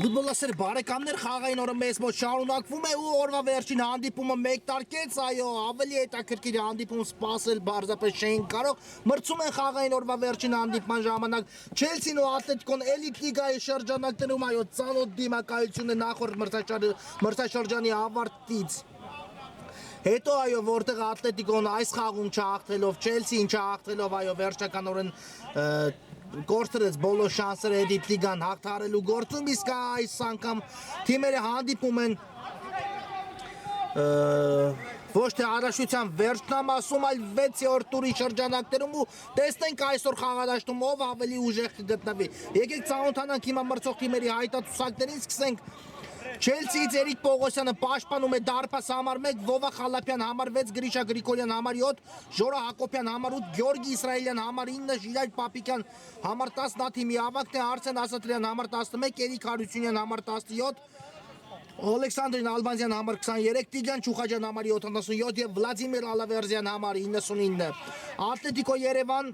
Ֆուտբոլասեր բարեկամներ խաղային օրը մեզ մոտ շարունակվում է ու օրվա վերջին հանդիպումը մեկ տարկեց, այո, ավելի հետաքրքիր հանդիպում սպասել բարձրապես չէին կարող, մրցում են խաղային օրվա վերջին հանդիպման ժամանակ Չելսին ու Ատլետիկոն էլիտ լիգայի շրջանակներում, այո, ծանոթ դիմակայություն է նախորդ մրցաշրջանի ավարտից Հետո այո, որտեղ Ատլետիկոն այս խաղում չհաղթելով, Չելսին չհաղթելով, այո, վերջականորեն կորցրեց բոլոր շանսերը էլիտ լիգան հաղթահարելու գործում, իսկ այս անգամ թիմերը հանդիպում են ոչ թե առաջության վերջնամասում, այլ 6-րդ տուրի շրջանակներում ու տեսնենք այսօր խաղադաշտում ով ավելի ուժեղ կգտնվի։ Եկեք ծանոթանանք հիմա մրցող թիմերի հայտարարություններին, սկսենք Չելսիից Էրիկ Պողոսյանը պաշտպանում է դարպաս համար 1, Վովա Խալափյան համար 6, Գրիշա Գրիգորյան համար 7, Ժորա Հակոբյան համար 8, Գյորգի Իսրայելյան համար 9, Ժիրայր Պապիկյան համար 10, նա թիմի ավագն է, Արսեն Ասատրյան համար 11, Էրիկ Հարությունյան համար 17, Օլեքսանդր Ալբանզյան համար 23, Տիգրան Չուխաջյան համար 77 և Վլադիմիր Ալավերզյան համար 99։ Ատլետիկո Երևան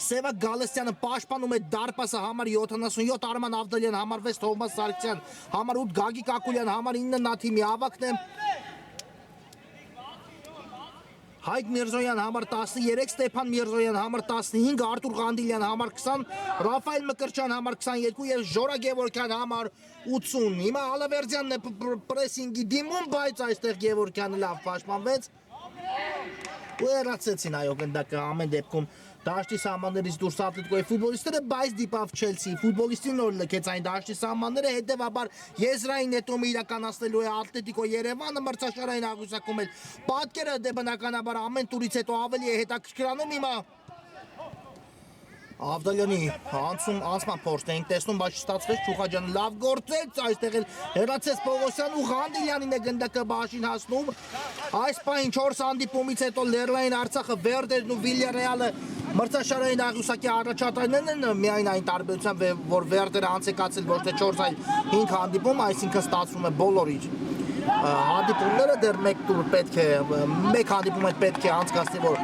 Սևակ Գալստյանը պաշտպանում է դարպասը համար 77, Արման Ավդալյան համար 6, Թովմաս Սարգսյան համար 8, Գագիկ Ակուլյան համար 9, նա թիմի ավագն է, Հայկ Միրզոյան համար 13, Ստեփան Միրզոյան համար 15, Արտուր Ղանդիլյան համար 20, Ռաֆայել Մկրտչյան համար 22 և Ժորա Գևորգյան համար 80։ Հիմա Ալավերդյանն է պրեսինգի դիմում, բայց այստեղ Գևորգյանը լավ պաշտպանվեց ու հեռացեցին այո գնդակը ամեն դեպքում դաշտի սահմաններից դուրս Ատլետիկոյի ֆուտբոլիստները, բայց դիպավ Չելսի ֆուտբոլիստին նոր լքեց այն դաշտի սահմանները, հետևաբար եզրային նետումը իրականացնելու է Ատլետիկո Երևանը մրցաշարային աղյուսակում էլ պատկերը դե բնականաբար ամեն տուրից հետո ավելի է հետաքրքրանում հիմա Ավդալյանի անցման փորձն էինք տեսնում, բայց չստացվեց, Չուխաջյանը լավ գործեց, այստեղ էլ հեռացեց Պողոսյան ու Ղանդիլյանին է գնդակը բաշին հասնում։ Այս պահին 4 հանդիպումից հետո Լեռնային Արցախը, Վերդերն ու Վիլյարեալը մրցաշարային աղյուսակի առաջատարներն են, միայն այն տարբերությամբ, որ Վերդերը անցեկացել ոչ թե 4, այլ 5 հանդիպում, այսինքն ստացվում է բոլոր իր հանդիպումները դեռ մեկ հանդիպում է պետք է անցկացնի, որ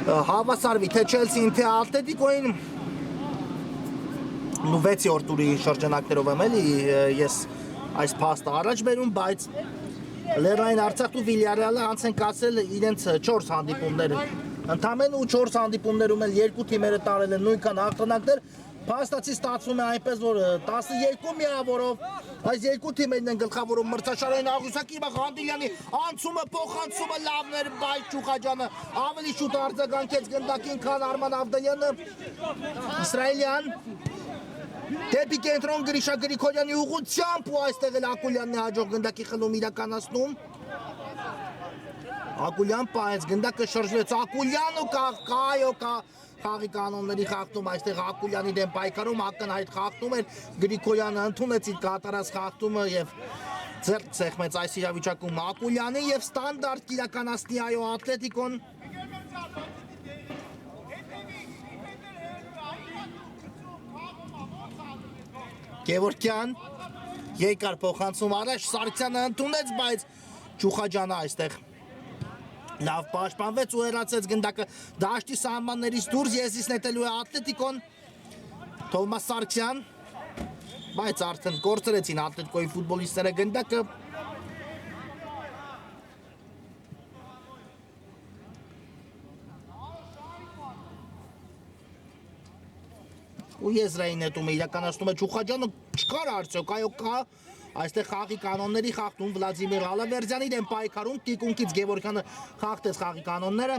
հավասարվի թե Չելսին, թե Ատլետիկոյին ու 6-րդ տուրի շրջանակներով եմ էլի ես այս փաստը առաջ բերում, բայց Լեռնային Արցախն ու Վիլյարեալը անց են կացել իրենց 4 հանդիպումները։ Ընդամենը 4 հանդիպումներում էլ երկու թիմերը տարել են նույնքան հաղթանակներ, փաստացի ստացվում է այնպես, որ 12 միավորով այս երկու թիմերն են գլխավորում մրցաշարային աղյուսակի, հիմա Ղանդիլյանի անցումը, փոխանցումը լավն էր, բայց Չուխաջյանը ավելի շուտ արձագանքեց գնդակին, քան Արման Ավդալյանը, Իսրայելյան դեպի կենտրոն Գրիշա Գրիգորյանի ուղղությամբ ու այստեղ էլ Ակուլյանն է հաջող գնդակի խլում իրականացնում։ Ակուլյան պահեց, գնդակը շրջվեց, Ակուլյան ու կայո խաղի կանոնների խախտում, այստեղ Ակուլյանի դեմ պայքարում ակնհայտ խախտում էր, Գրիգորյանը ընդունեց իր կատարած խախտումը և ձեռք սեղմեց այս իրավիճակում Ակուլյանի և ստանդարտ իրականացնի այո Ատլետիկոն։ Գևորգյան, երկար փոխանցում առաջ, Սարգսյանը ընդունեց, բայց Չուխաջյանը այստեղ լավ պաշտպանվեց ու հեռացեց գնդակը դաշտի սահմաններից դուրս, եզրից նետելու է Ատլետիկոն, Թովմաս Սարգսյան, բայց արդեն կորցրեցին Ատլետիկոյի ֆուտբոլիստները գնդակը։ Ու եզրային նետումը իրականացնում է Չուխաջյանը, չկար արդյոք, այո կա, այստեղ խաղի կանոնների խախտում Վլադիմիր Ալավերդյանի դեմ պայքարում, թիկունքից Գևորգյանը խախտեց խաղի կանոնները։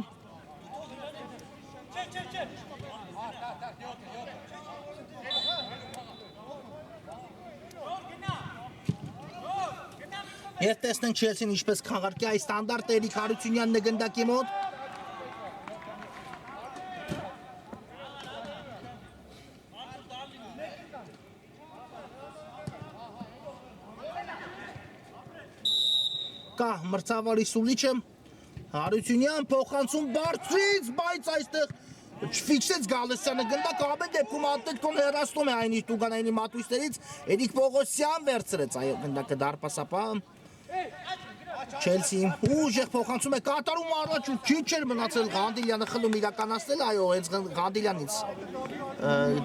Եվ տեսնենք Չելսին ինչպես քաղարկի այս ստանդարտ Էրիկ Հարությունյանն է գնդակի մոտ։ Կա մրցավարի սուլիչը, Հարությունյան փոխանցում բարձրից, բայց այստեղ չֆիքսեց Գալստյանը գնդակը, ամեն դեպքում Ատլետիկոն հեռացնում է այն իր տուգանայինի մատույցներից, Էրիկ Պողոսյան վերցրեց այո գնդակը դարպասապահ։ Չելսին ուժեղ փոխանցում է կատարում առաջ ու քիչ էր մնացել Ղանդիլյանը խլում իրականացնել, այո, հենց Ղանդիլյանից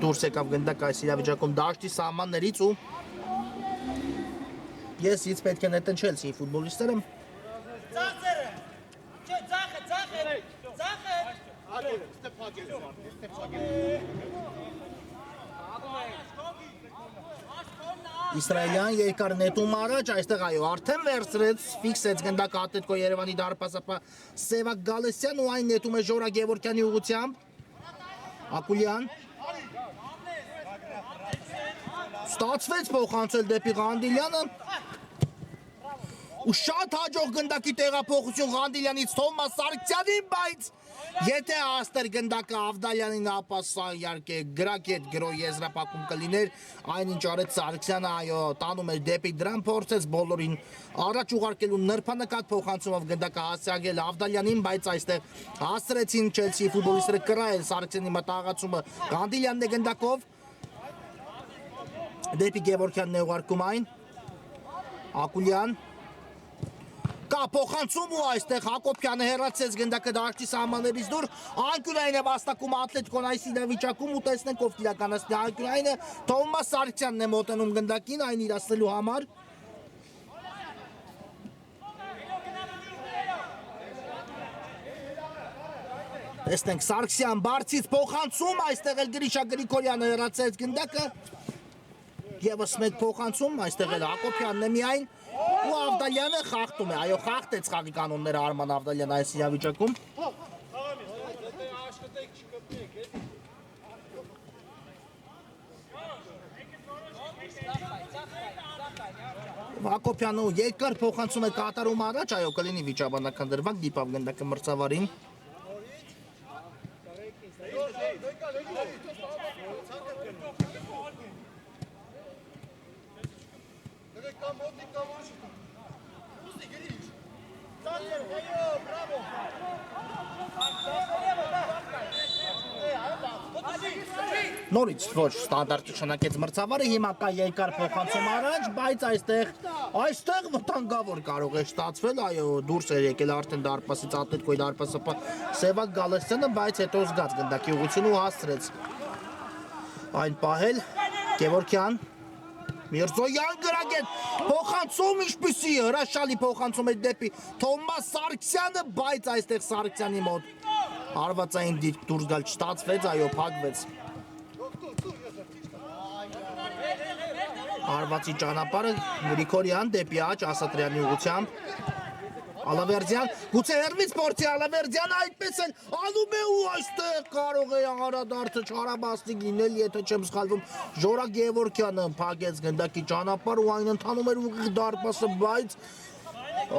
դուրս եկավ գնդակ այս իրավիճակում դաշտի սահմաններից ու ես ինձ պետք է նետեն Չելսիի ֆուտբոլիստները Իսրայելյան երկար նետում առաջ, այստեղ այո, արդեն վերցրեց, ֆիքսեց գնդակ Ատլետիկո Երևանի դարպասապա Սևակ Գալստյան ու այն նետում է Ժորա Գևորգյանի ուղղությամբ Ակուլյան Ստացվեց փոխանցել դեպի Ղանդիլյանը ու շատ հաջող գնդակի տեղափոխություն Ղանդիլյանից Թովմաս Սարգսյանին, բայց եթե աստեր գնդակը Ավդալյանին ապա սա իհարկե գրակետ գրո եզրափակում կլիներ, այնինչ արեց Սարգսյանը, այո, տանում էր դեպի դրան, փորձեց բոլորին առաջ ուղարկելու նրբանկատ փոխանցումով գնդակը հասցեագել Ավդալյանին, բայց այստեղ հասցրեցին Չելսիի ֆուտբոլիստները կռահել Սարգսյանի մտահղացումը Ղանդիլյանն է գնդակով դեպի Գևորգյանն է ուղարկում այն Ակուլյան Կա փոխանցում ու այստեղ Հակոբյանը հեռացեց գնդակը դաշտի սահմաններից դուր Անկյունային է վաստակում Ատլետիկոն այս իրավիճակում ու տեսնենք ով իրականացնի Անկյունայինը Թովմաս Սարգսյանն է մոտենում գնդակին այն իրացնելու համար Տեսնենք Սարգսյան բարձից փոխանցում այստեղ էլ Գրիշա Գրիգորյանը հեռացեց գնդակը Եվս մեկ փոխանցում այստեղ էլ Հակոբյանն է միայն ու Ավդալյանը խախտում է, այո, խախտեց խաղի կանոնները Արման Ավդալյանը այս իրավիճակում Հակոբյանը երկար փոխանցում է կատարում առաջ, այո, կլինի վիճաբանական դրվագ, դիպավ գնդակը մրցավարին Նորից ոչ ստանդարտ շնակեց մրցավարը, հիմա կա երկար փոխանցում առաջ, բայց այստեղ վտանգավոր կարող է ստացվել, այո, դուրս էր եկել արդեն դարպասից Ատլետիկոյի դարպասապա Սևակ Գալստյանը, բայց հետո զգաց գնդակի ուղղությունը ու հասցրեց այն պահել Գևորգյան Միրզոյան գրագետ փոխանցում ինչպիսի հրաշալի փոխանցում է դեպի Թովմաս Սարգսյանը, բայց այստեղ Սարգսյանի մոտ հարվածային դուրս գալ չստացվեց, այո, փակվեց Հարվածի ճանապարհը Գրիգորյան դեպի աջ Ասատրյանի ուղղությամբ Ալավերդյան, գուցե հեռվից փորձի Ալավերդյանը այդպես էլ անում է ու այստեղ կարող է անդրադարձը չարաբաստիկ լինել, եթե չեմ սխալվում Ժորա Գևորգյանը փակեց գնդակի ճանապարհ ու այն ընթանում էր ուղիղ դարպասը, բայց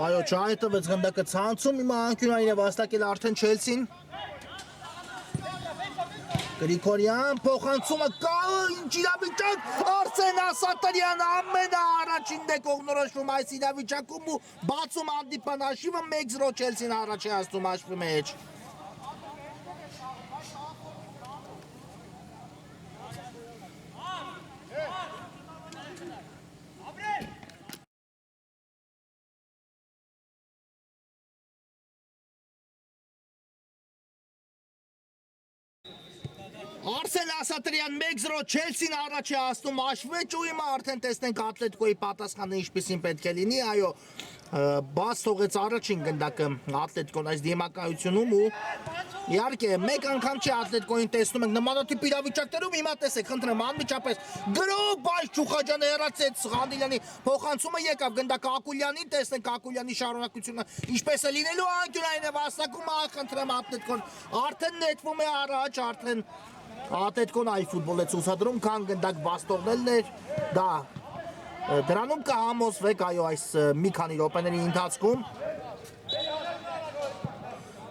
այո, չհայտվեց գնդակը ցանցում, հիմա անկյունային է վաստակել արդեն Չելսին Գրիգորյան փոխանցումը կա ինչ իրավիճակ Արսեն Ասատրյան ամենաառաջին դեկողնորոշվում այս իրավիճակում ու բացում հանդիպան հաշիվը 1-0 Չելսին առաջ է հասնում հաշվի մեջ Արսեն Ասատրյան 1-0 Չելսին առաջ է հասնում հաշվեջ ու հիմա արդեն տեսնենք Ատլետիկոյի պատասխանը ինչպիսին պետք է լինի, այո, բաց թողեց առաջին գնդակը Ատլետիկոն այս դիմակայությունում ու իհարկե մեկ անգամ չի Ատլետիկոյին տեսնում ենք նմանատիպ իրավիճակներում, հիմա տեսեք, խնդրեմ անմիջապես գրով բայց Չուխաջյանը հեռացեց Ղանդիլյանի փոխանցումը եկավ գնդակը Ակուլյանին, տեսնենք Ակուլյանի շարունակությունը ինչպես է լինելու անկյունային է վաստակում, խնդրեմ Ատլետիկոն արդեն նետվում է առաջ, արդեն Ատլետիկոն այլ ֆուտբոլ է ցուցադրում, քան գնդակ բաստողնելն էր, դա դրանում կհամոզվեք, այո, այս մի քանի րոպեների ընթացքում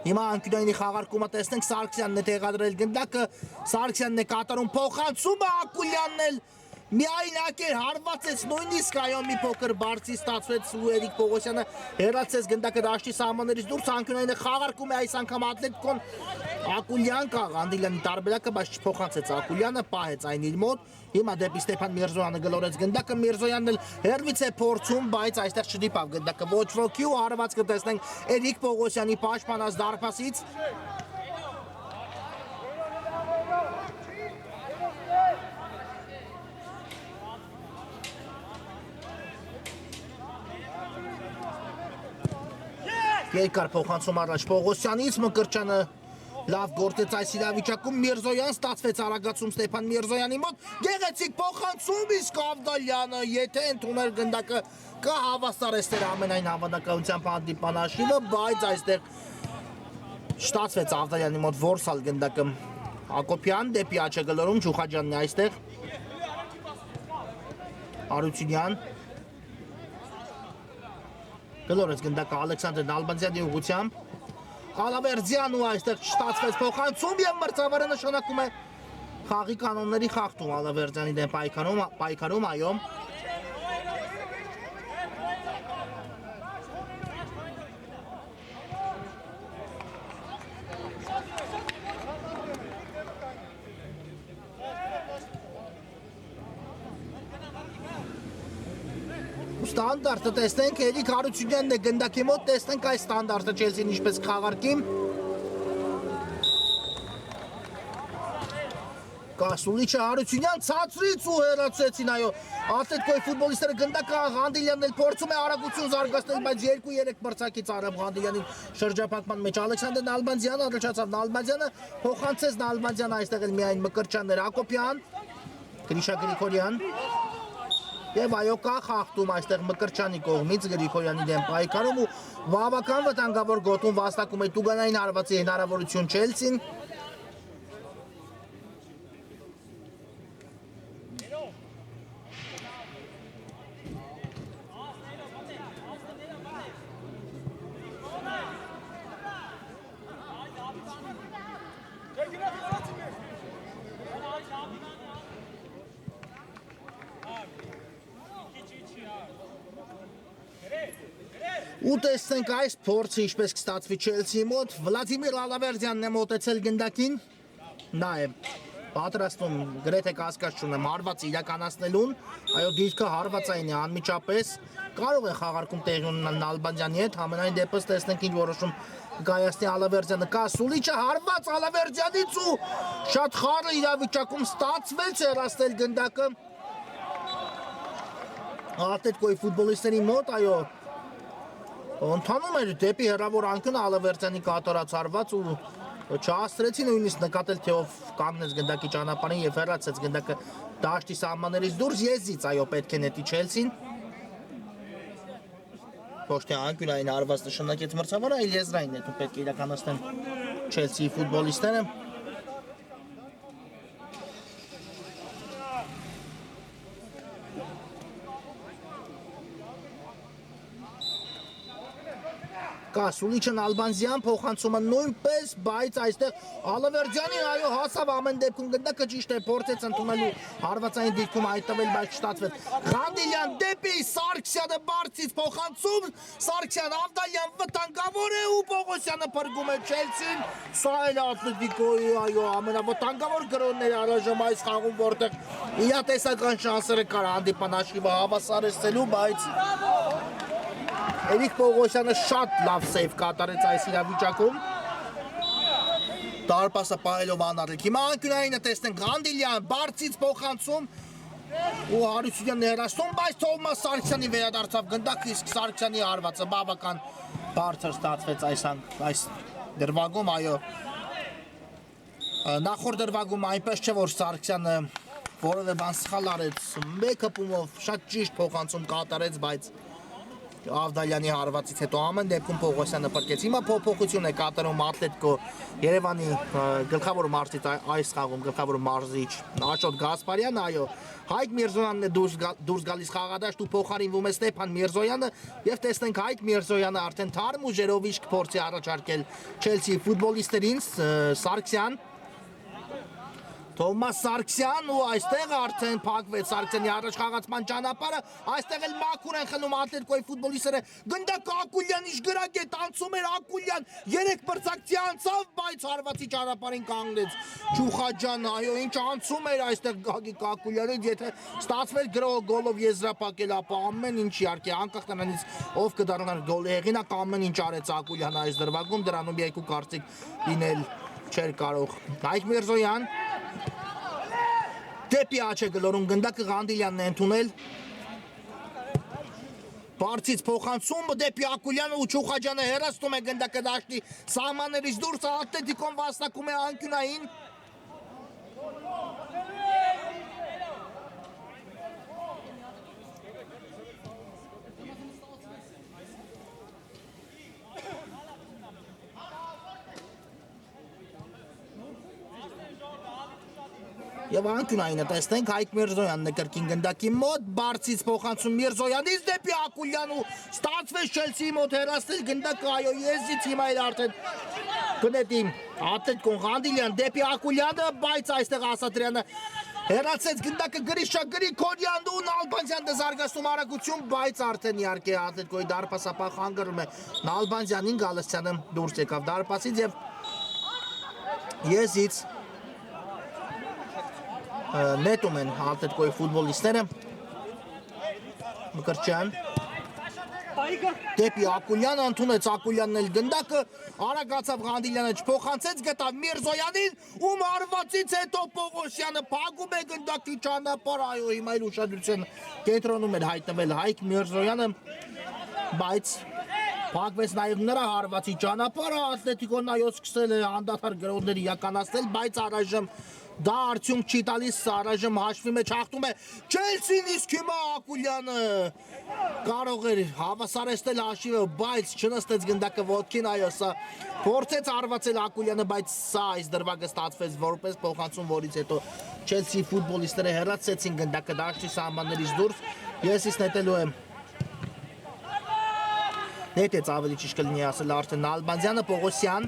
Հիմա անկյունայինի խաղարկումը տեսնենք Սարգսյանն է տեղադրել գնդակը, Սարգսյանն է կատարում փոխանցումը, Ակուլյանն էլ միայնակ էր հարվածեց նույնիսկ այո մի փոքր բարձի ստացվեց ու Էրիկ Պողոսյանը հեռացեց գնդակը դաշտի սահմաններից դուրս անկյունային խաղարկում է այս անգամ Ատլետիկոն Ակուլյան կա Ղանդիլյանի տարբերակը բայց չփոխանցեց Ակուլյանը պահեց այն իր մոտ հիմա դեպի Ստեփան Միրզոյանը գլորեց գնդակը Միրզոյանն էլ հերվից է փորձում բայց այստեղ չդիպավ գնդակը ոչ ոքի ու հարված կտեսնենք Էրիկ Պողոսյանի պաշտպանած դարպասից Երկար փոխանցում առաջ Պողոսյանից Մկրտչյանը լավ գործեց այս իրավիճակում Միրզոյան ստացվեց արագացում Ստեփան Միրզոյանի մոտ գեղեցիկ փոխանցում իսկ Ավդալյանը եթե ընդուներ գնդակը կհավասարեցներ ամենայն հավանականությամբ հանդիպան հաշիվը բայց այստեղ ստացվեց Ավդալյանի մոտ որսալ գնդակը Հակոբյան դեպի աչը գլորում Ջուխաջյանն է այստեղ Արությունյան Գլորեց գնդակը Ալեքսանդր Նալբանդյանի ուղղությամբ Ալավերդյան ու այստեղ չստացվեց փոխանցում եւ մրցավարը նշանակում է խաղի կանոնների խախտում Ալավերդյանի դեմ պայքարում այո Ստանդարտը տեսնենք Էրիկ Հարությունյանն է գնդակի մոտ տեսնենք այս ստանդարտը Չելսին ինչպես կխաղարկի Կասուլիչը Հարությունյան ցածրից ու հեռացեցին այո Ատլետիկոյի ֆուտբոլիստները գնդակը Ղանդիլյանն էլ փորձում է արագություն զարգացնել բայց 2-3 մրցակից արավ Ղանդիլյանին շրջափակման մեջ Ալեքսանդր Նալբանդյանը առաջացավ Նալբանդյանը փոխանցեց Նալբանդյանը այստեղ էլ միայն Մկրտչյաններ Հակոբյան Գրիշա Գրիգորյան Եվ այո կա խախտում այստեղ Մկրտչյանի կողմից Գրիգորյանի դեմ պայքարում ու բավական վտանգավոր գոտում վաստակում է տուգանային հարվածի հնարավորություն Չելսին Ու տեսնենք այս փորձը ինչպես կստացվի Չելսիի մոտ Վլադիմիր Ալավերդյանն է մոտեցել գնդակին նա է պատրաստում գրեթե կասկած չունեմ հարվածը իրականացնելուն այո դիրքը հարվածային է անմիջապես կարող է խաղարկում տեղի ունենալ Նալբանդյանի հետ համենայն դեպս տեսնենք ինչ որոշում կայացնի Ալավերդյանը Կասուլիչը հարված Ալավերդյանից ու շատ խառը իրավիճակում ստացվեց հեռացնել գնդակը Ատլետիկոյի ֆուտբոլիստների մոտ այո Ընթանում էր դեպի հեռավոր անկյունը Ալավերդյանի կատարած հարված ու չհասցրեցի նույնիսկ նկատել թե ով կանգնեց գնդակի ճանապարհին եւ հեռացեց գնդակը դաշտի սահմաններից դուրս եզից այո պետք է նետի Չելսին Ոչ թե անկյունային հարված նշանակեց մրցավարը այլ եզրային նետում պետք է իրականացնեն Չելսիի ֆուտբոլիստները Կասուլիչն Ալբանզյան փոխանցումը նույնպես, բայց այստեղ Ալավերդյանին այո հասավ ամեն դեպքում գնդակը ճիշտ է փորձեց ընդունելու հարվածային դիրքում հայտնվել, բայց չստացվեց։ Ղանդիլյան դեպի Սարգսյանը բարձից փոխանցում, Սարգսյան Ավդալյան վտանգավոր է ու Պողոսյանը փրկում է Չելսին։ Սա էլ Ատլետիկոյի այո ամենավտանգավոր գրոնները առայժմ այս խաղում, որտեղ իրատեսական շանսերը կար հանդիպան հաշիվը հավասարեցնելու, բայց Էրիկ Պողոսյանը շատ լավ սեյվ կատարեց այս իրավիճակում Դարպասը պահելով անառիկ Հիմա անկյունայինը տեսնենք Ղանդիլյան բարձից փոխանցում ու Հարությունյանն հեռացնում բայց Թովմաս Սարգսյանի վերադարձավ գնդակը իսկ Սարգսյանի հարվածը բավական բարձր ստացվեց այս դրվագում այո Նախորդ դրվագում այնպես չէ որ Սարգսյանը որևէ բան սխալ արեց մեկ հպումով շատ ճիշտ փոխանցում կատարեց բայց Ավդալյանի հարվածից հետո ամեն դեպքում Պողոսյանը փրկեց։ Հիմա փոփոխություն է կատարում Ատլետիկո Երևանի գլխավոր մարզիչ այս խաղում գլխավոր մարզիչ Աշոտ Գասպարյանը, այո, Հայկ Միրզոյանն է դուրս գալիս խաղադաշտ ու փոխարինվում է Ստեփան Միրզոյանը եւ տեսնենք Հայկ Միրզոյանը արդեն թարմ ուժերով իշք փորձի առաջարկել Չելսիի ֆուտբոլիստերին Սարգսյան Թոմաս Սարգսյան ու այստեղ արդեն փակվեց Սարգսյանի առաջխաղացման ճանապարհը, այստեղ էլ մաքուր են խլում Ատլետիկոյի ֆուտբոլիստները, գնդակ Ակուլյան իշ գրագետ անցում էր Ակուլյան, 3 բրցակցի անցավ, բայց հարվածի ճանապարհին կանգնեց Չուխաջյանը, այո, ինչ անցում էր այստեղ Գագիկ Ակուլյանը, եթե ստացվեր գոլով եզրափակել, ապա ամեն ինչ իհարկե անկախ նրանից ով կդառնար գոլի հեղինակ, ամեն ինչ արեց Ակուլյանը այս դրվագում, դրանում երկու կարծիք լինել չէր կարող։ Հայկ Միրզոյան դեպի աչ է գլորում գնդակը Ղանդիլյանն է ընդունել Բարձից փոխանցում դեպի Ակուլյանը ու Չուխաջյանը հեռացնում է գնդակը դաշտի սահմաններից դուրս Ատլետիկոն վաստակում է անկյունային Եվ անկյունայինը տեսնենք Հայկ Միրզոյանն է կրկին գնդակի մոտ, Բարձից փոխանցում Միրզոյանից դեպի Ակուլյան ու ստացվեց Չելսիի մոտ հեռացնել գնդակը, այո, եզից հիմա էլ արդեն գնետի Ատլետիկոն Ղանդիլյան դեպի Ակուլյանը, բայց այստեղ Ասատրյանը հեռացեց գնդակը Գրիշա Գրիգորյանն ու Նալբանդյանն է զարգացնում արագություն, բայց արդեն իհարկե Ատլետիկոյի դարպասապահ խանգարում է Նալբանդյանին, Գալստյանը դուրս եկավ դարպասից եւ եզից նետում են Ատլետիկոյի ֆուտբոլիստները Մկրտչյան դեպի Ակուլյանը ընդունեց Ակուլյանն էլ գնդակը արագացավ Ղանդիլյանը չփոխանցեց գտավ Միրզոյանին ում հարվածից հետո Պողոսյանը փակում է գնդակի ճանապարհը այո հիմա էլ ուշադրության կենտրոնում էր հայտնվել Հայկ Միրզոյանը բայց փակվեց նաև նրա հարվածի ճանապարհը Ատլետիկոն այո սկսել է անդադար գրոհներ իրականացնել բայց առայժմ Դա արդյունք չի տալիս, առայժմ հաշվի մեջ հաղթում է Չելսին, իսկ հիմա Ակուլյանը կարող էր հավասարեցնել հաշիվը, բայց չնստեց գնդակը ոտքին, այո, սա փորձեց հարվածել Ակուլյանը, բայց սա այս դրվագը ստացվեց որպես փոխանցում, որից հետո Չելսիի ֆուտբոլիստները հեռացեցին գնդակը դաշտի սահմաններից դուրս, եսից նետելու եմ նետեց ավելի ճիշտ կլինի ասել արդեն Նալբանդյանը, Պողոսյան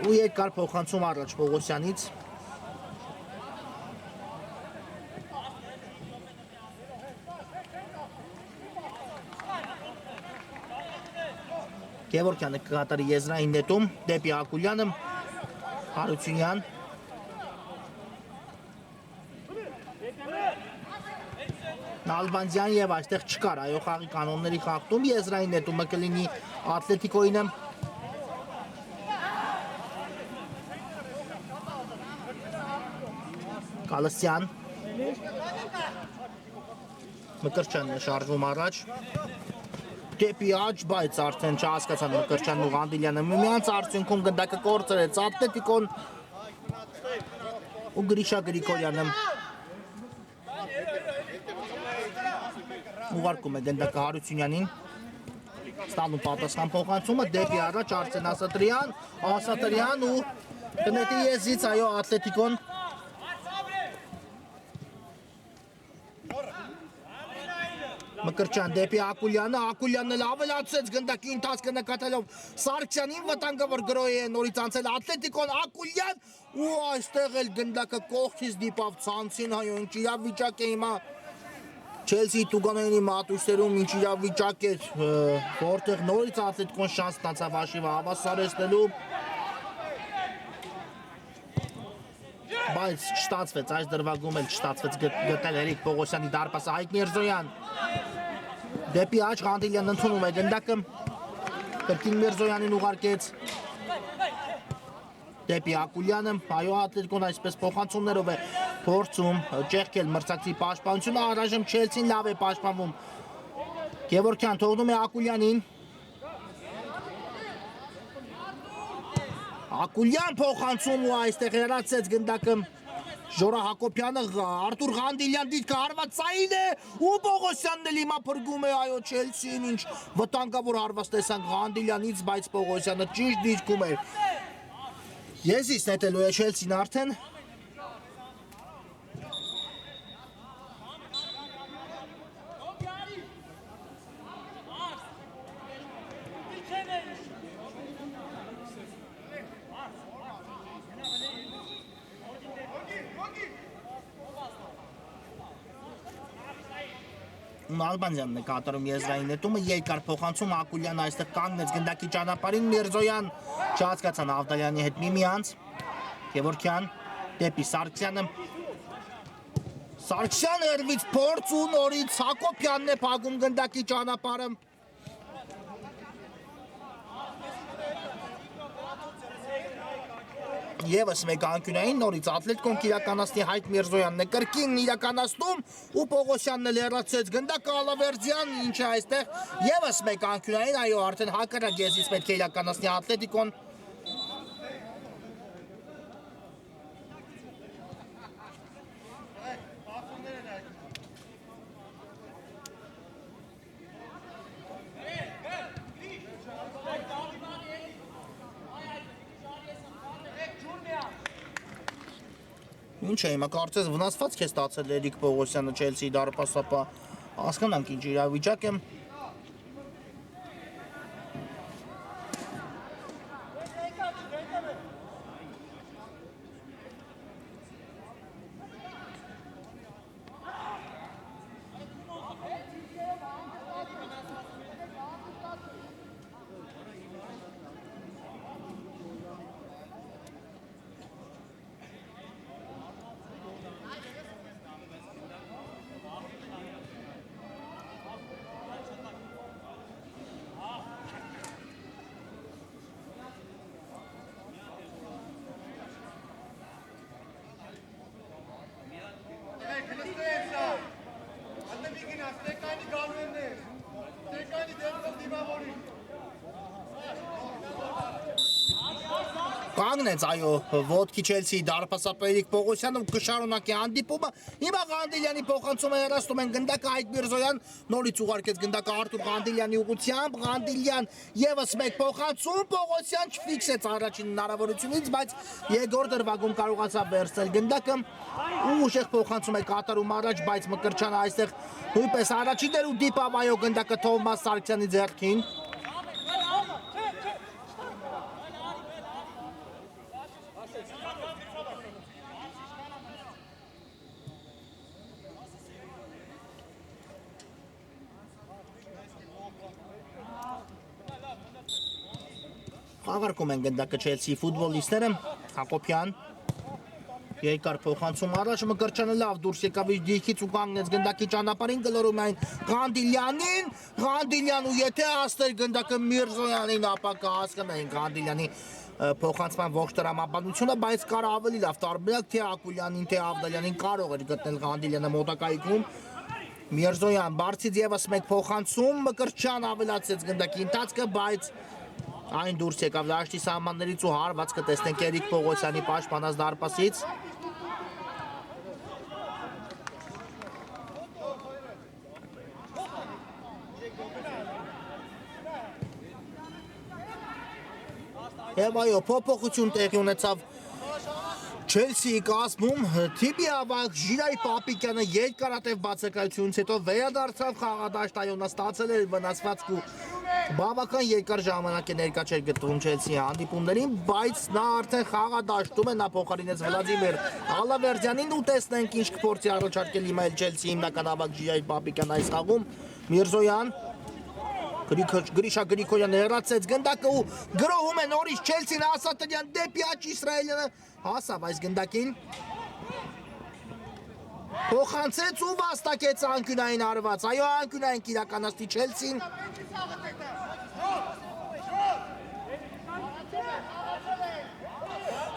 ու երկար փոխանցում առաջ Պողոսյանից Գևորգյանը կկատարի եզրային նետում դեպի Ակուլյանը Հարությունյան Նալբանդյան եւ այստեղ չկար այո խաղի կանոնների խախտում եզրային նետումը կլինի Ատլետիկոյինը Գալստյան Մկրտչյանն է շարժվում առաջ Դեպի աչ, բայց արդեն չհասկացան Մկրտչյանն ու Ղանդիլյանը միմյանց արդյունքում գնդակը կորցրեց Ատլետիկոն ու Գրիշա Գրիգորյանը ուղարկում է գնդակը Հարությունյանին ստանում պատասխան փոխանցումը դեպի առաջ Արսեն Ասատրյան ու կնետի եզից այո Ատլետիկոն Մկրտչյան դեպի Ակուլյանը, Ակուլյանն էլ ավելացրեց գնդակի ընթացքը նկատելով Սարգսյանին վտանգավոր գրոհի է նորից անցել Ատլետիկոն Ակուլյան ու այստեղ էլ գնդակը կողքից դիպավ ցանցին, այո, ինչ իրավիճակ է հիմա Չելսիի տուգանայինի մատույցերում ինչ իրավիճակ էր, որտեղ նորից Ատլետիկոն շանս ստացավ հաշիվը հավասարեցնելու բայց չստացվեց այս դրվագում էլ չստացվեց գտել Էրիկ Պողոսյանի դարպասը Հայկ Միրզոյան դեպի աչ Ղանդիլյանն ընդունում է գնդակը կրկին Միրզոյանին ուղարկեց դեպի Ակուլյանը այո Ատլետիկոն այսպես փոխանցումներով է փորձում ճեղքել մրցակցի պաշտպանությունը առայժմ Չելսին լավ է պաշտպանվում Գևորգյան թողնում է Ակուլյանին Ակուլյան փոխանցում ու այստեղ հեռացեց գնդակը Ժորա Հակոբյանը Արտուր Ղանդիլյան դիտքը հարվածային է ու Պողոսյանն էլ հիմա փրկում է այո Չելսին ինչ վտանգավոր հարված տեսանք Ղանդիլյանից բայց Պողոսյանը ճիշտ դիտքում էր Եզից նետելու է Չելսին արդեն Ալբանյանն է կատարում եզրային նետումը, երկար փոխանցում Ակուլյանը այստեղ կանգնեց գնդակի ճանապարհին, Միրզոյան չհասկացան Ավդալյանի հետ միմյանց, Գևորգյան դեպի Սարգսյանը, Սարգսյանը երևից փորձ ու նորից Հակոբյանն է փակում գնդակի ճանապարհը։ Եվս մեկ անկյունային նորից Ատլետիկոն իրականացնի Հայկ Միրզոյանն է կրկին իրականացնում ու Պողոսյանն էլ հեռացեց գնդակը Ալավերդյան, ինչը այստեղ եվս մեկ անկյունային, այո, արդեն հակառակ եզրից պետք է իրականացնի Ատլետիկոն։ Ինչ է հիմա կարծես վնասված է ստացել Էրիկ Պողոսյանը Չելսիի դարպասապա, հասկանանք ինչ իրավիճակ է։ Կանգնեց այո ոտքի Չելսիի դարպասապ Էրիկ Պողոսյանը կշարունակի հանդիպումը, հիմա Ղանդիլյանի փոխանցումը հեռացնում են գնդակը Հայկ Միրզոյան, նորից ուղարկեց գնդակը Արտուր Ղանդիլյանի ուղղությամբ, Ղանդիլյան եւս մեկ փոխանցում, Պողոսյան չֆիքսեց առաջին հնարավորությունից, բայց երկրորդ դրվագում կարողացավ վերցնել գնդակը ու ուժեղ փոխանցում է կատարում առաջ, բայց Մկրտչյանը այստեղ նույնպես առաջին էր ու դիպավ այո գնդակը Թովմաս Սարգսյանի ձեռքին։ Խաղարկում են գնդակը Չելսիի ֆուտբոլիստները, Հակոբյան, երկար փոխանցում առաջ, Մկրտչյանը լավ դուրս եկավ իր դիրքից ու կանգնեց գնդակի ճանապարհին, գլորում այն Ղանդիլյանին, Ղանդիլյան ու եթե հասներ գնդակը Միրզոյանին, ապա կհասկանային Ղանդիլյանի փոխանցման ողջ տրամաբանությունը, բայց կար ավելի լավ տարբերակ, թե Ակուլյանին, թե Ավդալյանին կարող էր գտնել Ղանդիլյանը մոտակայքում։ Միրզոյան բարձից եւս մեկ փոխանցում, Մկրտչյան ավելացեց գնդակի ընթացքը, բայց այն դուրս եկավ դաշտի սահմաններից ու հարված կտեսնենք Էրիկ Պողոսյանի պաշտպանած դարպասից։ Եվ այո, փոփոխություն տեղի ունեցավ Չելսիի կազմում, Թիբիավակ Ժիրայ Պապիկյանը երկարատև բացակայությունից հետո վերադարձավ խաղադաշտ, այո նա ստացել էր վնասվածք ու բավական երկար ժամանակ է ներկա չէր գտնվում Չելսիի հանդիպումներին, բայց նա արդեն խաղադաշտում է, նա փոխարինեց Վլադիմիր Ալավերդյանին ու տեսնենք ինչ կփորձի առաջարկել հիմա էլ Չելսիի հիմնական ավակ Ժիրայ Պապիկյան այս խաղում, Միրզոյան Գրիշա Գրիգորյանը հեռացեց գնդակը ու գրոհում է նորից Չելսին, Ասատրյան դեպի Աջ Իսրայելյանը հասավ այս գնդակին, փոխանցեց ու վաստակեց անկյունային արված, այո անկյունային կիրականացնի Չելսին։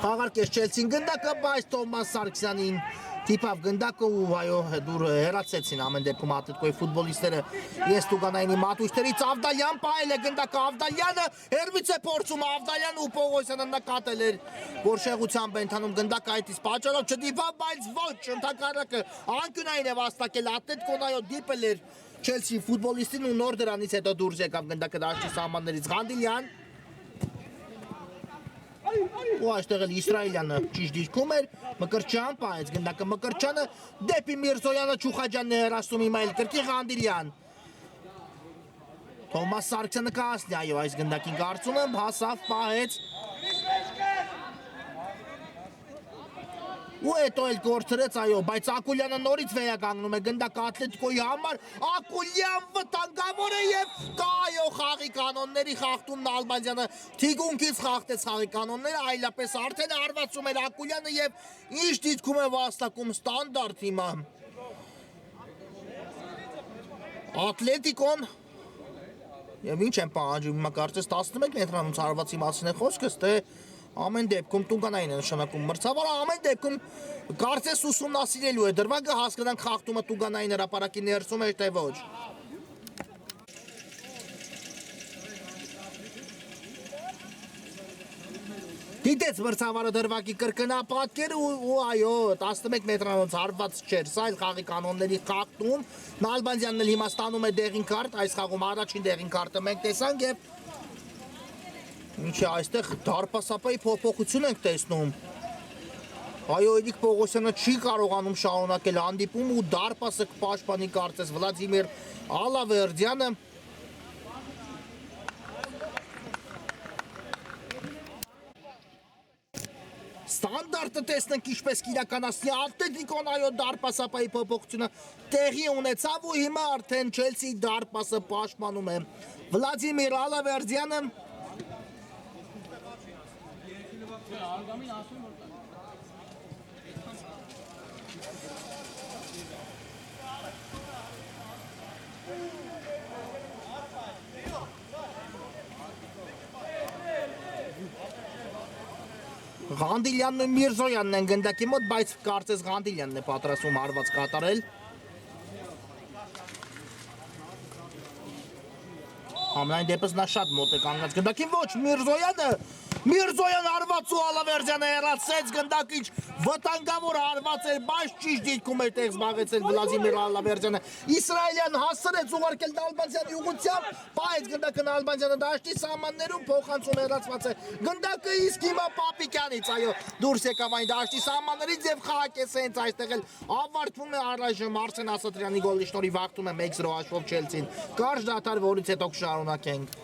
Խաղարկեց Չելսին գնդակը, բայց Թովմաս Սարգսյանին դիպավ գնդակը ու այո դուր հեռացեցին ամեն դեպքում Ատլետիկոյի ֆուտբոլիստները Եստուգանայինի մատույցներից Ավդալյան պահել է գնդակը, Ավդալյանը հերվից է փորձում, Ավդալյանը ու Պողոսյանը նկատել էր, որ շեղությամբ է ընթանում գնդակը այդից պատճառով չդիպավ, բայց ոչ, ընդհակառակը անկյունային է վաստակել Ատլետիկոն, այո դիպել էր Չելսիի ֆուտբոլիստին ու նոր դրանից հետո դուրս եկավ գնդակը դաշտի սահմաններից Ղանդիլյան։ Ու այստեղ էլ Իսրայելյանը ճիշտ դիրքում էր, Մկրտչյան պահեց գնդակը, Մկրտչյանը դեպի Միրզոյանը, Չուխաջյանն է հեռացնում հիմա էլ կրկին Ղանդիլյան։ Թովմաս Սարգսյանը կհասնի այո այս գնդակին կարծում եմ, հասավ, պահեց։ ու հետո էլ կորցրեց, այո, բայց Ակուլյանը նորից վերականգնում է գնդակ Ատլետիկոյի համար, Ակուլյան վտանգավոր է եւ կա այո խաղի կանոնների խախտումն Ալբանդյանը թիկունքից խախտեց խաղի կանոնները, այլապես արդեն հարվածում էր Ակուլյանը եւ ինչ դիտքում է վաստակում ստանդարտ հիմա Ատլետիկոն եւ ինչ են պահանջում հիմա կարծես 11 մետրանոց հարվածի մասին է խոսքս թե ամեն դեպքում տունկանային է նշանակում մրցավարը ամեն դեպքում կարծես ուսումնասիրելու է դրվագը հասկանանք խախտումը տունկանային հրապարակի ներսում է թե ոչ Դիտեց մրցավարը դրվագի կրկնապատկերը ու այո 11 մետրանոց հարված չէր սա այլ խաղի կանոնների խախտում Նալբանդյանն էլ հիմա ստանում է դեղին քարտ այս խաղում առաջին դեղին քարտը մենք տեսանք եւ Ինչի այստեղ դարպասապայի փոփոխություն ենք տեսնում Այո Էդիկ Պողոսյանը չի կարողանում շարունակել հանդիպում ու դարպասը կպաշտպանի կարծես Վլադիմիր Ալավերդյանը Ստանդարտը տեսնենք ինչպես կիրականացնի Ատլետիկոն այո դարպասապայի փոփոխությունը տեղի ունեցավ ու հիմա արդեն Չելսի դարպասը պաշտպանում է Վլադիմիր Ալավերդյանը Ղանդիլյանն ու Միրզոյանն են գնդակի մոտ, բայց կարծես Ղանդիլյանն է պատրաստվում հարված կատարել Ամենայն դեպս նա շատ մոտ է կանգնած գնդակին ոչ Միրզոյան հարված ու Ալավերդյանը հեռացեց գնդակիչ վտանգավոր հարված էր բայց ճիշտ դիտքում էր տեղ զբաղեցել Վլադիմիր Ալավերդյանը Իսրայելյան հասցրեց ուղարկել Նալբանդյանի ուղղությամբ բայց գնդակը Նալբանդյանը դաշտի սահմաններում փոխանցում հեռացված է գնդակը իսկ հիմա Պապիկյանից այո դուրս եկավ այն դաշտի սահմաններից եւ խաղակես հենց այստեղ էլ ավարտվում է առայժմ Արսեն Ասատրյանի գոլի շնորհիվ հաղթում է 1-0 հաշվով Չելսին կարճ դադար որից հետո կշարունակենք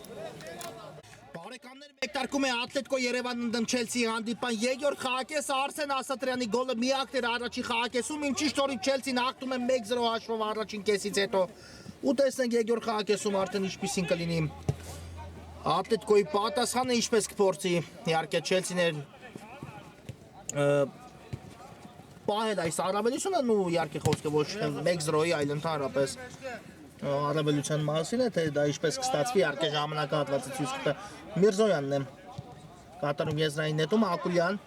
Բարեկամներ մեկտարկում է Ատլետիկո Երևանն ընդդեմ Չելսիի հանդիպան երկրորդ խաղակեսը Արսեն Ասատրյանի գոլը միակն էր առաջին խաղակեսում ինչ ճիշտ օրից Չելսին հաղթում է 1-0 հաշվով առաջին կեսից հետո ու տեսնենք երկրորդ խաղակեսում արդեն ինչպիսին կլինի Ատլետիկոյի պատասխանը ինչպես կփորձի իհարկե Չելսին էր պահել այս առավելությունը ու իհարկե խոսքը ոչ 1-0-ի այլ ընդհանրապես առավելության մասին է թե դա ինչպես կստացվի իհարկե ժամանակահատվածը ցույց կտա Միրզոյանն է կատարում եզրային նետում Ակուլյան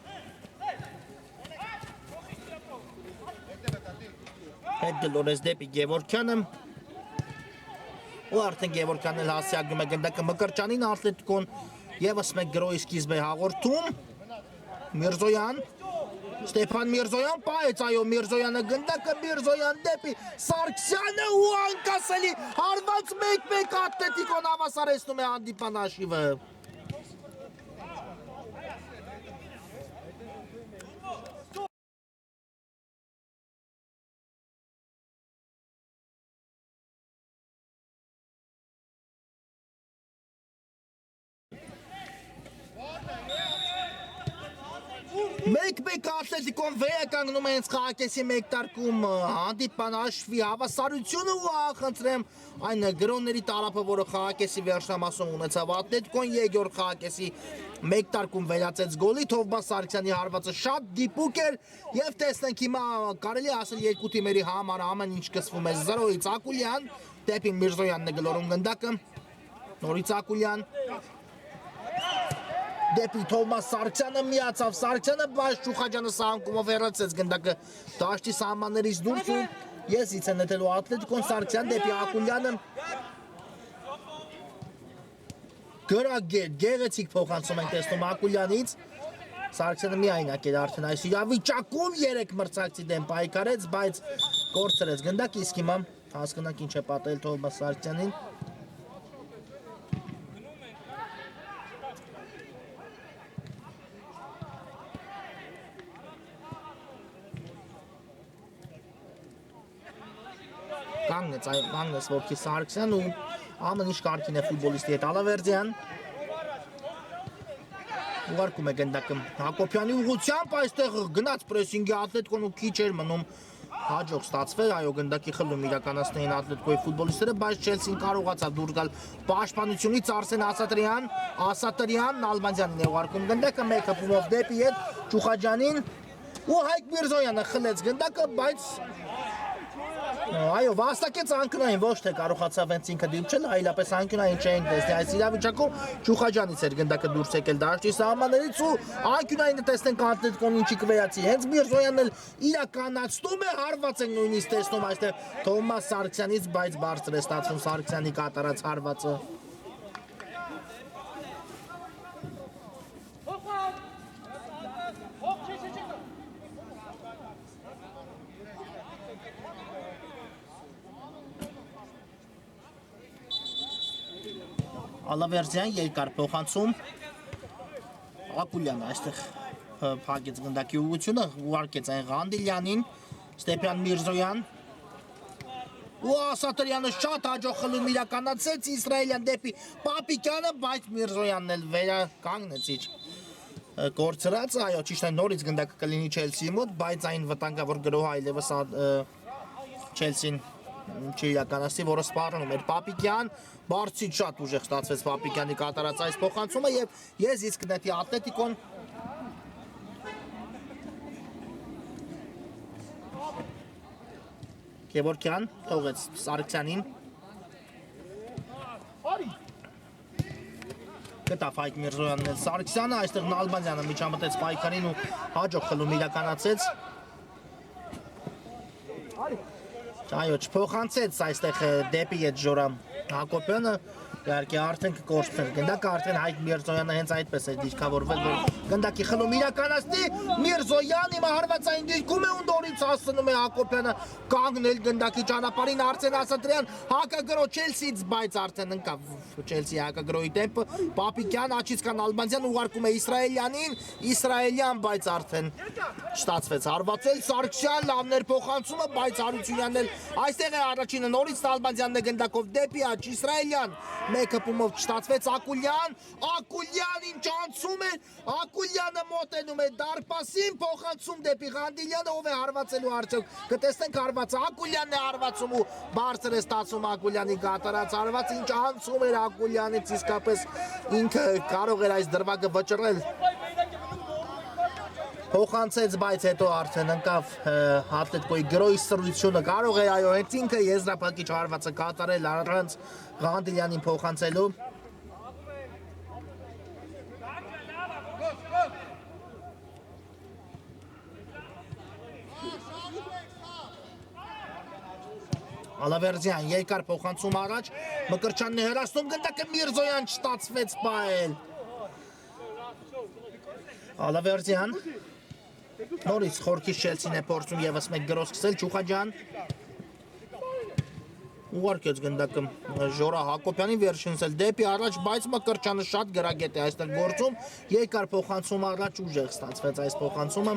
հետ գլորես դեպի Գևորգյանը ու արդեն Գևորգյանն էլ հասցեագրում է գնդակը Մկրճանին Ատլետիկոն եւս մեկ գրոյի սկիզբ է հաղորդում Միրզոյան Ստեփան Միրզոյան պահեց այո Միրզոյանը գնդակը Միրզոյան դեպի Սարգսյանը ու անկասելի հարված 1-1 Ատլետիկոն հավասարեցնում է հանդիպան հաշիվը Մեկ-մեկ Ատլետիկոն վերականգնում է հենց խաղակեսի մեկ տարկում հանդիպան հաշվի հավասարությունը ու խնդրեմ այն գրոնների տարափը, որը խաղակեսի վերջնամասում ունեցավ Ատլետիկոն երկրորդ խաղակեսի մեկ տարկում վերացեց գոլի Թովմաս Սարգսյանի հարվածը շատ դիպուկ էր եւ տեսնենք հիմա կարելի ասել երկու թիմերի համար ամեն ինչ սկսվում է 0-ից Ակուլյան դեպի Միրզոյանն է գլորում գնդակը նորից Ակուլյան Դեպի Թովմաս Սարգսյանը միացավ Սարգսյանը բայց Շուխաջյանը սահմկումով հեռացեց գնդակը դաշտի սահմաններից դուրս ու ես իցեն նետելու Ատլետիկոն Սարգսյան դեպի Ակուլյանը գրագետ գեղեցիկ փոխանցում ենք տեսնում Ակուլյանից Սարգսյանը միայնակ էր արդեն այս իրավիճակում 3 մրցակցի դեմ պայքարեց բայց կորցրեց գնդակ իսկ հիմա հասկանանք ինչ է պատել Թովմաս Սարգսյանին կանգնեց ոտքի Սարգսյան ու ամեն ինչ կարգին է ֆուտբոլիստի հետ Ալավերդյան Ուղարկում է գնդակը Հակոբյանի ուղղությամբ, այստեղ գնաց պրեսինգի Ատլետիկոն ու քիչ էր մնում հաջող ստացվել, այո գնդակի խլում իրականացնեին Ատլետիկոյի ֆուտբոլիստները, բայց Չելսին կարողացավ դուրս գալ պաշտպանությունից Արսեն Ասատրյան Նալբանդյանին է ուղարկում գնդակը մեկ հպումով դեպի հետ Ճուխաջյանին ու Հայկ Միրզոյանը խլեց գնդակը, բայց այո, վաստակեց անկյունային, ոչ թե կարողացավ հենց ինքը դիպչել, այլապես անկյունային չէին տեսնի այս իրավիճակում Ճուխաջյանից էր գնդակը դուրս եկել դաշտի սահմաններից ու անկյունայինը տեսնենք Ատլետիկոն ինչի կվերացի, հենց Միրզոյանն էլ իրականացնում է, հարված են նույնիսկ տեսնում այստեղ Թովմաս Սարգսյանից, բայց բարձր է ստացվում Սարգսյանի կատարած հարվածը։ Ալավերդյան երկար փոխանցում Ակուլյանը այստեղ փակեց գնդակի ուղղությունը, ուղարկեց այն Ղանդիլյանին, Ստեփյան Միրզոյան ու Ասատրյանը շատ հաջող խլում իրականացեց Իսրայելյան դեպի Պապիկյանը, բայց Միրզոյանն էլ վերականգնեց իր կորցրած, այո, ճիշտ է նորից գնդակը կլինի Չելսիի մոտ, բայց այն վտանգավոր գրոհը այլևս Չելսին չի իրականացի, որը սպառնում էր Պապիկյան, բարձից շատ ուժեղ ստացվեց Պապիկյանի կատարած այս փոխանցումը եւ ես իսկ նետի Ատլետիկոն Գևորգյան թողեց Սարգսյանին գտավ Հայկ Միրզոյանն էլ Սարգսյանը, այստեղ Նալբանդյանը միջամտեց պայքարին ու հաջող խլում իրականացեց Այո, չփոխանցեց այստեղ դեպի այդ Ժորա Հակոբյանը, իհարկե արդեն կկորցներ գնդակը, արդեն Հայկ Միրզոյանը հենց այդպես է դիրքավորվել, որ գնդակի խլում իրականացնի, Միրզոյան հիմա հարվածային դիրքում է ու նորից հասնում է Հակոբյանը կանգնել գնդակի ճանապարհին Արսեն Ասատրյան հակագրո Չելսիից, բայց արդեն ընկավ Չելսի հակագրոյի տեմպը, Պապիկյան, Աչիսկան Ալբանդյան ուղարկում է Իսրայելյանին, Իսրայելյան, բայց արդեն չստացվեց հարվածել, Սարգսյան լավներ փոխանցումը, բայց Հարությունյանն էլ այստեղ է առաջինը նորից Ալբանդյանն է գնդակով դեպի Աչ Իսրայելյան, մեկ հպումով չստացվեց Ակուլյանին ճանցում է, Ակուլյանը մոտենում է դարպասին, փոխանցում դեպի Ղանդիլյանը, ով է հարվածելու արդյոք, կտեսնենք հարվածը, Ակուլյանն է հարվածում ու բարձր է ստացվում Ակուլյանի կատարած հարվածը, ինչ անցում էր Ակուլյանից, իսկապես ինքը կարող էր այս դրվագը վճռել փոխանցեց, բայց հետո արդեն ընկավ Ատլետիկոյի գրոյի սրությունը, կարող է այո հենց ինքը եզրափակիչ հարվածը կատարել առանց Ղանդիլյանին փոխանցելու Ալավերդյան երկար փոխանցում առաջ, Մկրտչյանն է հեռացնում գնդակը Միրզոյան չստացվեց պահել Ալավերդյան Նորից խորքից Չելսին է փորձում եւս մեկ գրոհ սկսել Ճուխաջյան ուղարկեց գնդակը Ժորա Հակոբյանին վերջինս էլ դեպի առաջ, բայց Մկրտչյանը շատ գրագետ է այստեղ գործում, երկար փոխանցում առաջ ուժեղ ստացվեց այս փոխանցումը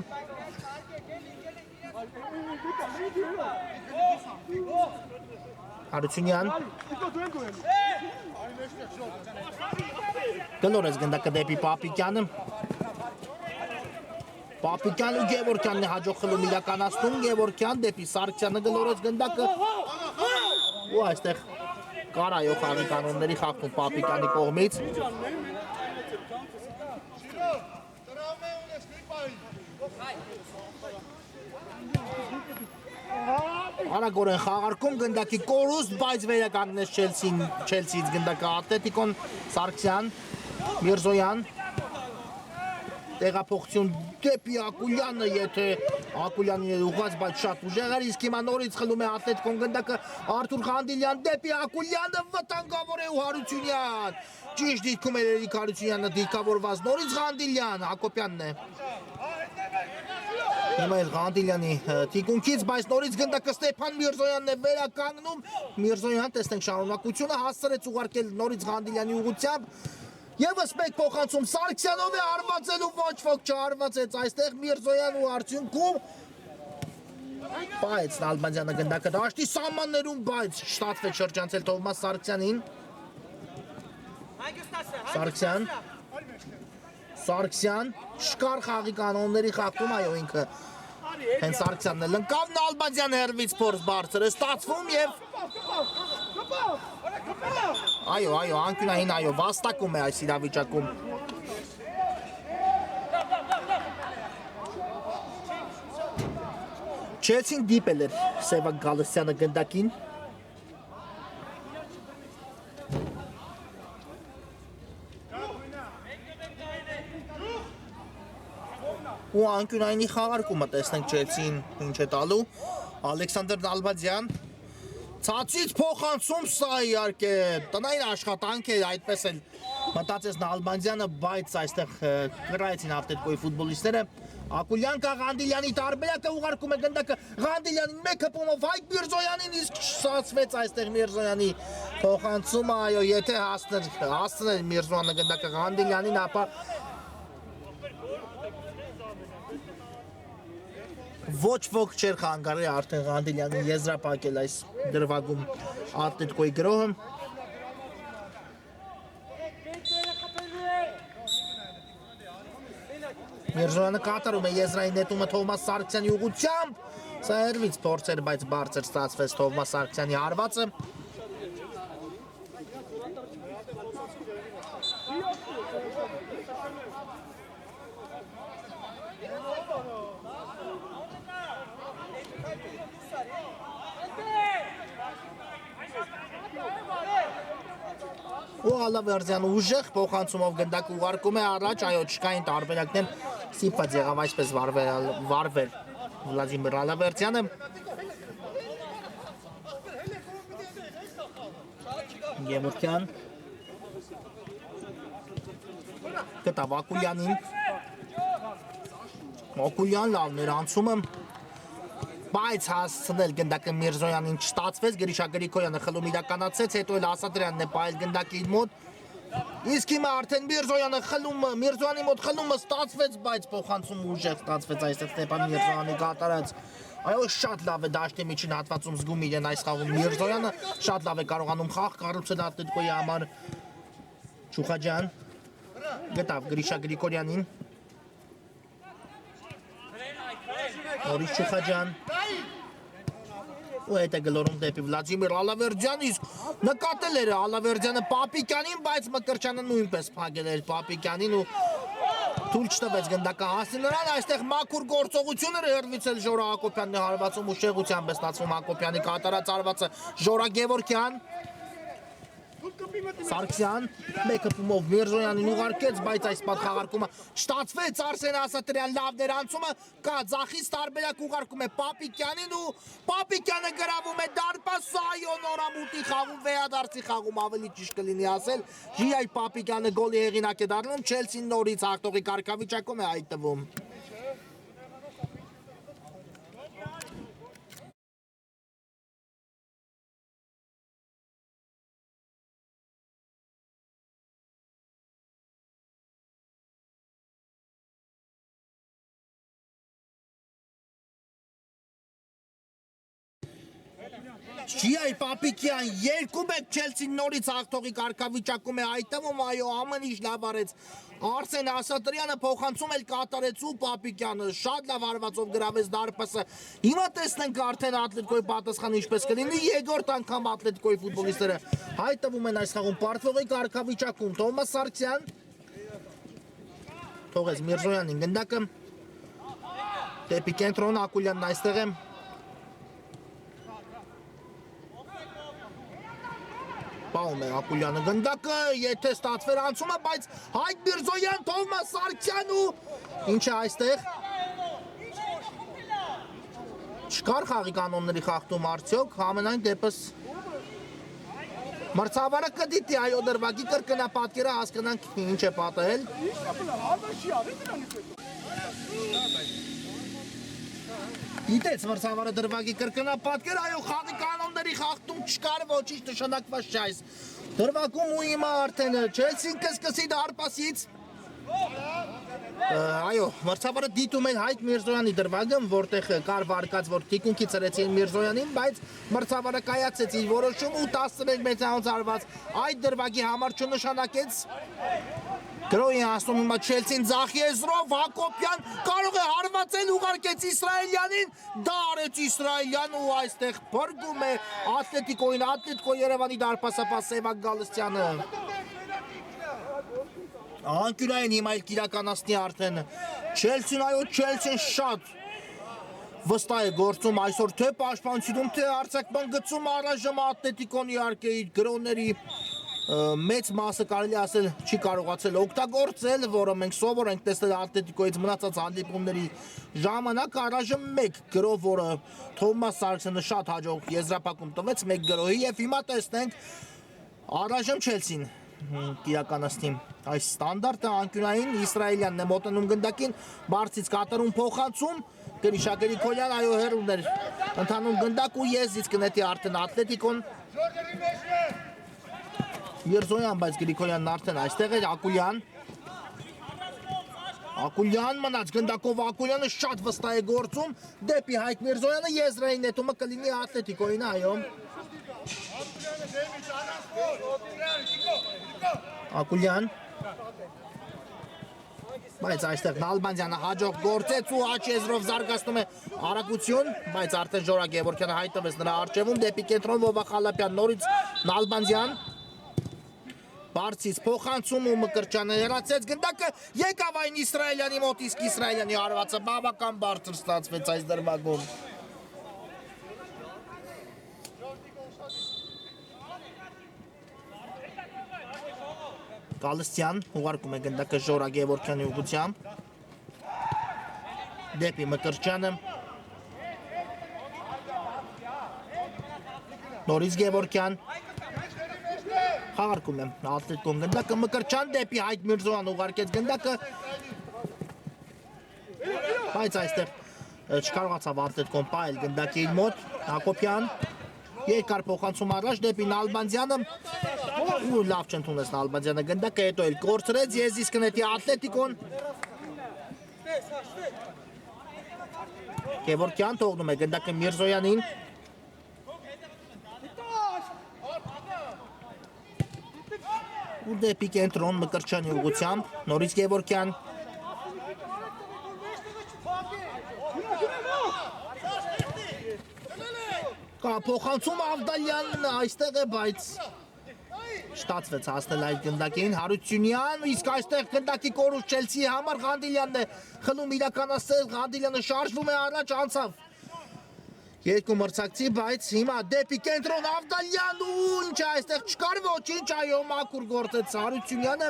Հարությունյան գլորեց գնդակը դեպի Պապիկյանը Պապիկյանն ու Գևորգյանն է հաջող խլում իրականացնում, Գևորգյան դեպի Սարգսյանը գլորեց գնդակը ու այստեղ կար այո խաղի կանոնների խախտում Պապիկյանի կողմից Արագորեն խաղարկում գնդակի կորուստ, բայց վերականգնեց Չելսիից գնդակը Ատլետիկոն Սարգսյան, Միրզոյան Տեղափոխություն դեպի Ակուլյանը, եթե Ակուլյանին է ուղղված, բայց շատ ուժեղ էր, իսկ հիմա նորից խլում է Ատլետիկոն գնդակը Արթուր Ղանդիլյան դեպի Ակուլյանը, վտանգավոր է ու Հարությունյան, ճիշտ դիրքում էր Էրիկ Հարությունյանը դիրքավորված, նորից Ղանդիլյան, Հակոբյանն է Հիմա էլ Ղանդիլյանի թիկունքից, բայց նորից գնդակը Ստեփան Միրզոյանն է վերականգնում, Միրզոյան տեսնենք շարունակությունը հասցրեց ուղարկել նորից Ղանդիլյանի ուղղությամբ Եվս մեկ փոխանցում Սարգսյանով է հարվածելու ոչ ոք չհարվածեց այստեղ Միրզոյան ու արդյունքում բայց Նալբանդյանը գնդակը դաշտի սահմաններում բայց շտատվեց շրջանցել Թովմաս Սարգսյանին Սարգսյան Սարգսյան, շկար խաղի կանոնների խախտում, այո ինքը հենց Սարգսյանն էլ ընկավ Նալբանդյան հերվից փորձ բարձր է ստացվում եւ այո, անկյունային այո, վաստակում է այս իրավիճակում Չելսին դիպել էր Սևակ Գալստյանը գնդակին ու անկյունայինի խաղարկումը տեսնենք Չելսին ինչ է տալու Ալեքսանդր Նալբանդյան Ցածից փոխանցում սա իհարկե տնային աշխատանք է այդպես էլ մտածեց Նալբանդյանը բայց այստեղ կրայեցին Ավտետկոյի ֆուտբոլիստները Ակուլյանկա Ղանդիլյանի տարբերակը ուղարկում է գնդակը Ղանդիլյանին մեկը փոմով Հայկ Միրզոյանին իսկ ստացվեց այստեղ Միրզոյանի փոխանցումը այո եթե հասցներ Միրզոյանը գնդակը Ղանդիլյանին ապա Ոչ ոք չէր խանգարել արդեն Ղանդիլյանին եզրափակել այս դրվագում Ատլետիկոյի գրոհը Միրզոյանը կատարում է եզրային նետումը Թովմաս Սարգսյանի ուղղությամբ Սա հերվից փորձ էր, բայց բարձր ստացվեց Թովմաս Սարգսյանի հարվածը Ու Ալավերդյանը ուժեղ փոխանցումով գնդակ ուղարկում է առաջ, այո չկային տարբերակներ, սիպված եղավ այսպես վարվել Վլադիմիր Ալավերդյանը Գեմուրքյան գտավ Ակուլյանին Ակուլյան լավն էր անցումը Բայց հասցնել գնդակը Միրզոյանին չստացվեց, Գրիշա Գրիգորյանը խլում իրականացեց, հետո էլ Ասատրյանն է պահել գնդակի մոտ Իսկ հիմա արդեն Միրզոյանի մոտ խլումը ստացվեց, բայց փոխանցում ուժեղ ստացվեց այստեղ Ստեփան Միրզոյանի կատարած Այո, շատ լավ է դաշտի միջին հատվածում զգում իրեն այս խաղում Միրզոյանը, շատ լավ է կարողանում խաղ կառուցել Ատլետիկոյի համար Չուխաջյան գտավ Գրիշա Գրիգորյանին Նորից Չուխաջյան ու հետ է գլորում դեպի Վլադիմիր Ալավերդյան իսկ նկատել էր Ալավերդյանը Պապիկյանին, բայց Մկրտչյանը նույնպես փակել էր Պապիկյանին ու թույլ չտվեց գնդակը հասնի նրան, այստեղ մաքուր գործողություն էր հերվից էլ Ժորա Հակոբյանն է հարվածում ու շեղությամբ է ստացվում Հակոբյանի կատարած հարվածը Ժորա Գևորգյան Սարգսյան մեկը փումով Միրզոյանին ուղարկեց, բայց այս պատխաղարկումը չստացվեց Արսեն Ասատրյան լավ ներանցումը կա ձախից տարբերակ ուղարկում է Պապիկյանին ու Պապիկյանը գրավում է դարպաս այո նորամուտի խաղում վերադարձի խաղում ավելի ճիշտ կլինի ասել Ժիայ Պապիկյանը գոլի հեղինակ է դառնում Չելսին նորից հաղթողի կարգավիճակում է հայտնվում Ժիայ Պապիկյան երկու մեկ Չելսին նորից հաղթողի կարգավիճակում է հայտնվում, այո ամեն ինչ լավ արեց Արսեն Ասատրյանը փոխանցում էլ կատարեց ու Պապիկյանը շատ լավ հարվածով գրավեց դարպասը Հիմա տեսնենք արդեն Ատլետիկոյի պատասխանը ինչպես կլինի երկրորդ անգամ Ատլետիկոյի ֆուտբոլիստները հայտնվում են այս խաղում պարտվողի կարգավիճակում Թովմաս Սարգսյան թողեց Միրզոյանին գնդակը դեպի կենտրոն Ակուլյանն այստեղ է Պահում է Ակուլյանը գնդակը, եթե ստացվեր անցումը, բայց Հայկ Միրզոյան, Թովմաս Սարգսյան ու ինչ է այստեղ Չկար խաղի կանոնների խախտում արդյոք, ամենայն դեպս Մրցավարը կդիտի այո դրվագի կրկնապատկերը հասկանանք ինչ է պատահել Գիտեց մրցավարը դրվագի կրկնապատկեր, այո խաղի կանոնների խախտում չկար ոչինչ նշանակված չէ այս դրվագում ու հիմա արդեն Չելսին կսկսի դարպասից Այո, մրցավարը դիտում էր Հայկ Միրզոյանի դրվագը, որտեղ կար վարկած, որ թիկունքի ծրեցին Միրզոյանին, բայց մրցավարը կայացեց իր որոշում ու 11 մետրանոց արված այդ դրվագի համար չնշանակեց Գրոյի ասում հիմա Չելսին ձախ եզրով, Հակոբյան կարող է հարվածել, ուղարկեց Իսրայելյանին, դա արեց Իսրայելյան ու այստեղ բրգում է Ատլետիկոին, Ատլետիկո Երևանի դարպասապահ Սևակ Գալստյանը։ Անկյունային հիմա էլ կիրականացնի արդեն Չելսին, այո Չելսին շատ վստահ է գործում այսօր թե պաշտպանությունում, թե արձակման գծում առայժմ Ատլետիկոն իհարկե իր գրոների մեծ մասը կարելի ասել չի կարողացել օգտագործել, որը մենք սովոր ենք տեսնել Ատլետիկոից մնացած հանդիպումների ժամանակ առայժմ 1 գրով, որը Թովմաս Սարգսյանը շատ հաջող եզրափակում տվեց 1 գրոհի եւ հիմա տեսնենք առայժմ Չելսին կիրականացնի այս ստանդարտը անկյունային Իսրայելյանն է մոտենում գնդակին, բարձից կատարում փոխանցում Գրիշա Գրիգորյան, այո հերուներ ընդհանում գնդակ ու եզից կնետի արդեն Ատլետիկոն Միրզոյան, բայց Գրիգորյանն արդեն այստեղ էր, Ակուլյան մնաց գնդակով Ակուլյանը շատ վստահ է գործում դեպի Հայկ Միրզոյանը եզրային նետումը կլինի Ատլետիկոին, այո Ակուլյան բայց այստեղ Նալբանդյանը հաջող գործեց ու աջ եզրով զարգացնում է արագություն, բայց արդեն Ժորա Գևորգյանը հայտնվեց նրա առջևում դեպի կենտրոն Վովա Խալափյան նորից Նալբանդյան Բարձից փոխանցում ու Մկրտչյանը հեռացեց գնդակը եկավ այն Իսրայելյանի մոտ, իսկ Իսրայելյանի հարվածը բավական բարձր ստացվեց այս դրվագում Գալստյան ուղարկում է գնդակը Ժորա Գևորգյանի ուղղությամբ դեպի Մկրտչյանը նորից Գևորգյան Խաղարկում է Ատլետիկոն գնդակը Մկրտչյան դեպի Հայկ Միրզոյան ուղարկեց գնդակը բայց այստեղ չկարողացավ Ատլետիկոն պահել գնդակի իր մոտ Հակոբյան երկար փոխանցում առաջ դեպի Նալբանդյանը ու լավ չընդունեց Նալբանդյանը գնդակը հետո էլ կորցրեց եզիս կնետի Ատլետիկոն Գևորգյան թողնում է գնդակը Միրզոյանին ու դեպի կենտրոն Մկրտչյանի ուղղությամբ նորից Գևորգյան կա փոխանցում Ավդալյանն այստեղ է բայց շտացվեց հասնել այդ գնդակին Հարությունյան իսկ այստեղ գնդակի կորուս Չելսիի համար Ղանդիլյանն է խլում իրականացել Ղանդիլյանը շարժվում է առաջ անցավ Երկու մրցակցի, բայց հիմա դեպի կենտրոն Ավդալյան ու ինչ այստեղ չկար ոչինչ, այո մաքուր գործեց Հարությունյանը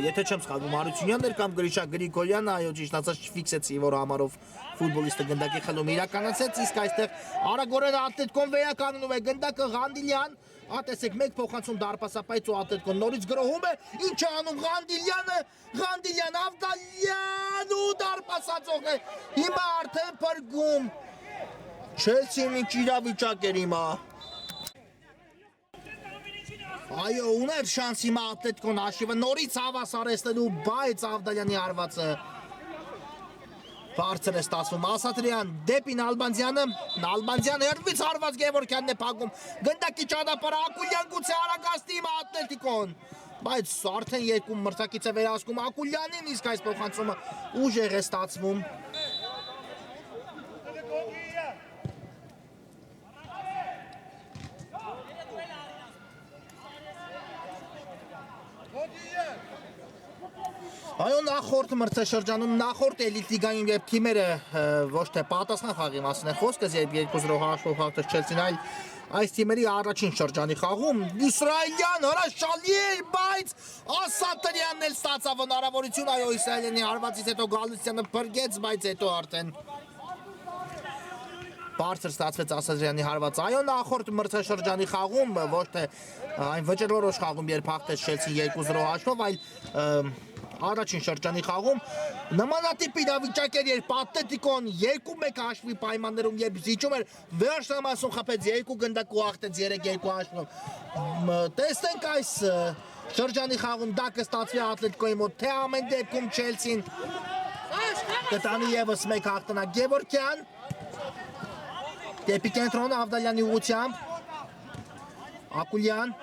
Եթե չեմ սխալվում Հարությունյանն էր կամ Գրիշա Գրիգորյանը, այո ճիշտ ասած չֆիքսեցի, որ համարով ֆուտբոլիստը գնդակի խլում իրականացեց, իսկ այստեղ արագորեն Ատլետիկոն վերականգնում է գնդակը Ղանդիլյան Ատեսեք մեկ փոխանցում դարպասապահից ու Ատլետիկոն նորից գրոհում է, ինչ է անում Ղանդիլյանը, Ղանդիլյան Ավդալյան ու դարպասածող է, հիմա արդեն փրկում, Չելսին ինչ իրավիճակ էր հիմա, այո ուներ շանս հիմա Ատլետիկոն հաշիվը նորից հավասարեցնելու, բայց Ավդալյանի հարվածը Բարձր է ստացվում Ասատրյան դեպի Նալբանդյանը, Նալբանդյան հերվից հարված Գևորգյանն է փակում, գնդակի ճանապարհը Ակուլյան գուցե արագացնի հիմա Ատլետիկոն, բայց արդեն երկու մրցակից է վերահսկում Ակուլյանին, իսկ այս փոխանցումը ուժեղ է ստացվում Այո նախորդ մրցաշրջանում, նախորդ էլիտ լիգայում երբ թիմերը ոչ թե պատասխան խաղի մասին է խոսքս, երբ 2-0 հաշվով հաղթեց Չելսին, այլ այս թիմերի առաջին շրջանի խաղում Իսրայելյան հրաշալի էր, բայց Ասատրյանն էլ ստացավ հնարավորություն, այո Իսրայելյանի հարվածից հետո Գալստյանը փրկեց, բայց հետո արդեն բարձր ստացվեց Ասատրյանի հարվածը, այո նախորդ մրցաշրջանի խաղում, ոչ թե այն վճռորոշ խաղում, երբ հաղթեց Չելսին 2-0 հաշվով, այլ առաջին շրջանի խաղում նմանատիպ իրավիճակ էր, երբ Ատլետիկոն 2-1 հաշվի պայմաններում երբ զիջում էր, վերջնամասում խփեց 2 գնդակ ու հաղթեց 3-2 հաշվով։ Տեսնենք այս շրջանի խաղում դա կստացվի Ատլետիկոյի մոտ, թե ամեն դեպքում Չելսին կտանի ևս մեկ հաղթանակ։ Գևորգյան դեպի կենտրոն Ավդալյանի ուղղությամբ Ակուլյան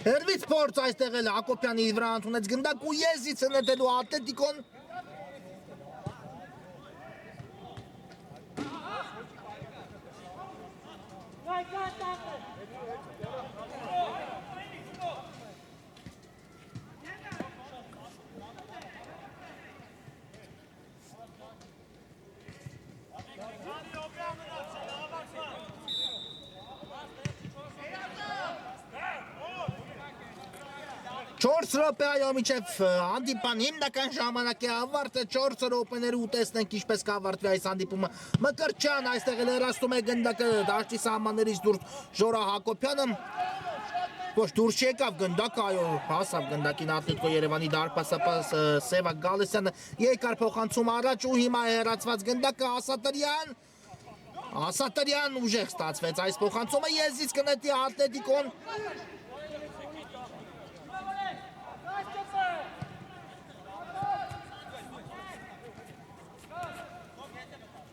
Հերվից փորձ այստեղ էլ Հակոբյանի իր վրա ընդունեց գնդակ ու եզից նետելու Ատլետիկոն Չորս րոպեայով մինչև հանդիպան հիմնական ժամանակի ավարտը 4 րոպեների ու տեսնենք ինչպես կավարտվի այս հանդիպումը Մկրտչյան այստեղ էլ հեռացնում է գնդակը դաշտի սահմաններից դուրս Ժորա Հակոբյանը ոչ դուրս չեկավ գնդակը այո հասավ գնդակին Ատլետիկո Երևանի դարպասապաս Սևա Գալստյանը երկար փոխանցում առաջ ու հիմա հեռացված գնդակը Ասատրյան ուժեղ ստացվեց այս փոխանցումը եզից կնետի Ատլետիկոն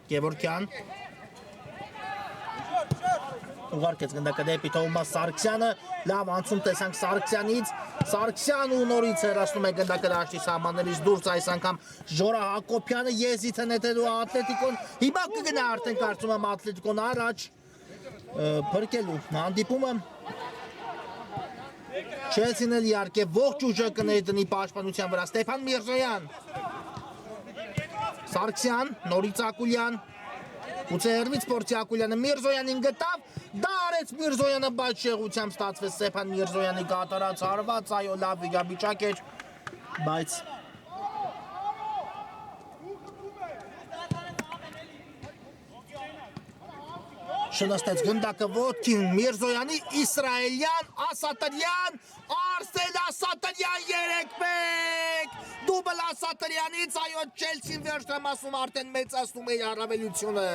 Գևորգյան ուղարկեց գնդակը դեպի Թովմաս Սարգսյանը լավ անցում տեսանք Սարգսյանից Սարգսյան ու նորից հեռացնում է գնդակը դաշտի սահմաններից դուրս այս անգամ Ժորա Հակոբյանը եզից է նետելու Ատլետիկոն հիմա կգնա արդեն կարծում եմ Ատլետիկոն առաջ փրկելու հանդիպումը Չելսին էլ իհարկե ողջ ուժը կներդնի պաշտպանության վրա Ստեփան Միրզոյան Սարգսյան, նորից Ակուլյան, ուծե հերվից փորձի Ակուլյանը Միրզոյանին գտավ, դա արեց Միրզոյանը, բայց շեղությամբ ստացվեց Ստեփան Միրզոյանի կատարած հարված, այո լավ վիճակ էր, բայց շնստեց գնդակը ոտքին Միրզոյանի, Իսրայելյան, Ասատրյան, Արսեն Ասատրյան 3-1, դուբլ Ասատրյանից, այո Չելսին վերջնամասում արդեն մեծացնում է առավելությունը։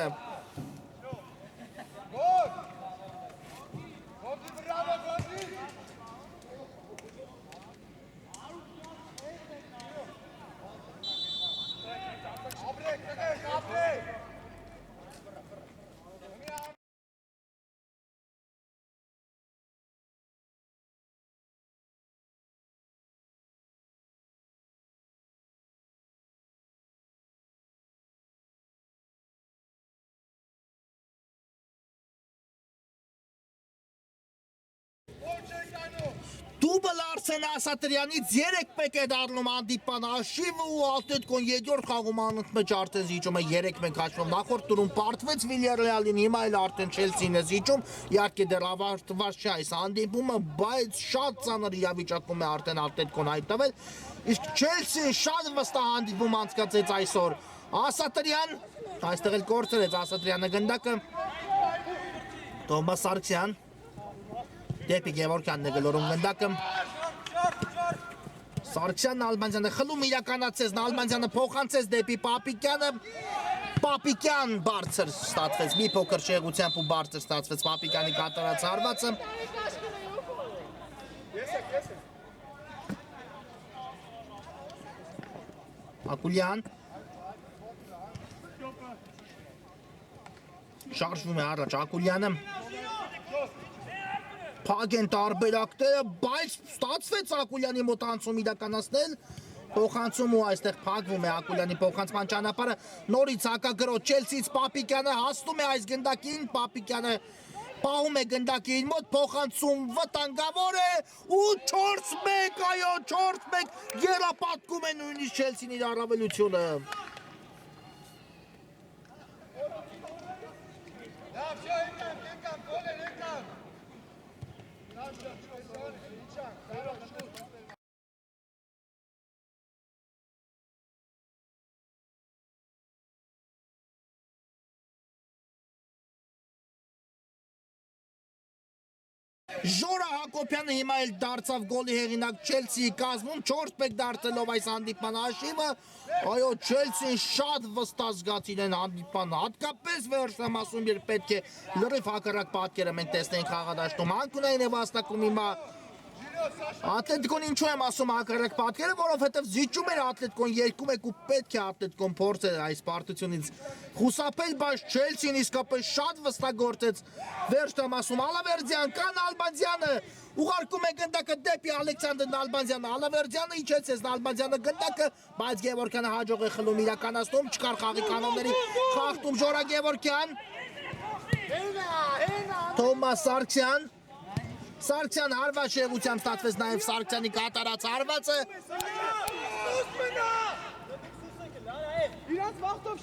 Դուբլ Արսեն Ասատրյանից 3-1 է դառնում հանդիպան հաշիվը ու Ատլետիկոն երկրորդ խաղում անընդմեջ արդեն զիջում է 3-1 հաշվով նախորդ տուրում պարտվեց Վիլյարեալին հիմա էլ արդեն Չելսին է զիջում իհարկե դեռ ավարտված չէ այս հանդիպումը բայց շատ ծանր իրավիճակում է արդեն Ատլետիկոն հայտնվել իսկ Չելսին շատ վստահ հանդիպում անցկացրեց այսօր Ասատրյան այստեղ էլ կորցրեց Ասատրյանը գնդակը Թովմաս Սարգսյան Դեպի Գևորգյանն է գլորում գնդակը Սարգսյանն Ալբանյանը խլում իրականացեց Ալբանյանը փոխանցեց դեպի Պապիկյանը Պապիկյան բարձր ստացվեց մի փոքր շեղությամբ ու բարձր ստացվեց Պապիկյանի կատարած հարվածը Ակուլյան շարժվում է առաջ Ակուլյանը Փակ են տարբերակները, բայց ստացվեց Ակուլյանի մոտ անցում իրականացնել փոխանցում ու այստեղ փակվում է Ակուլյանի փոխանցման ճանապարհը նորից հակագրոց Չելսից Պապիկյանը հասնում է այս գնդակին Պապիկյանը պահում է գնդակի իր մոտ փոխանցում վտանգավոր է ու 4-1 այո 4-1 գերապատկում է նույնիսկ Չելսին իր առավելությունը Ժորա Հակոբյանը հիմա էլ դարձավ գոլի հեղինակ Չելսիի կազմում 4-1 դարձելով այս հանդիպման հաշիվը այո Չելսին շատ վստահ զգացին են հանդիպան հատկապես վերջնամասում երբ պետք է լրիվ հակառակ պատկերը մենք տեսնենք խաղադաշտում Անկունային է վաստակում հիմա Ատլետիկոն ինչու եմ ասում հակառակ պատկերը, որովհետև զիջում էր Ատլետիկոն 2-1 ու պետք է Ատլետիկոն փորձեր այս պարտությունից խուսափել, բայց Չելսին իսկապես շատ վստահ գործեց վերջնամասում Ալավերդյան կան Ալբանյանը Ուղարկում է գնդակը դեպի Ալեքսանդր Նալբանդյանը, Ալավերդյանը իջեցեց Նալբանդյանը գնդակը, բայց Գևորգյանը հաջող է խլում իրականացնում, չկար խաղի կանոնների խախտում Ժորա Գևորգյան, Թոմաս Սարգսյան, Սարգսյան հարված շեղությամբ ստացվեց նաև Սարգսյանի կատարած հարվածը, Իրանց վաղտով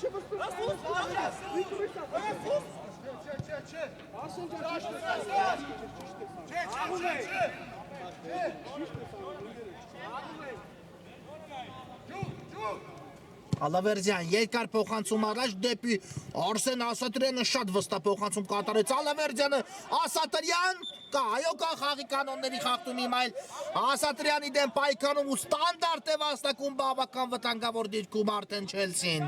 Ալավերդյան երկար փոխանցում առաջ դեպի Արսեն Ասատրյանը շատ վստահ փոխանցում կատարեց Ալավերդյանը Ասատրյան կա այո կա խաղի կանոնների խախտում հիմա այլ Ասատրյանի դեմ պայքարում ու ստանդարտ է վաստակում բավական վտանգավոր դիրքում արդեն Չելսին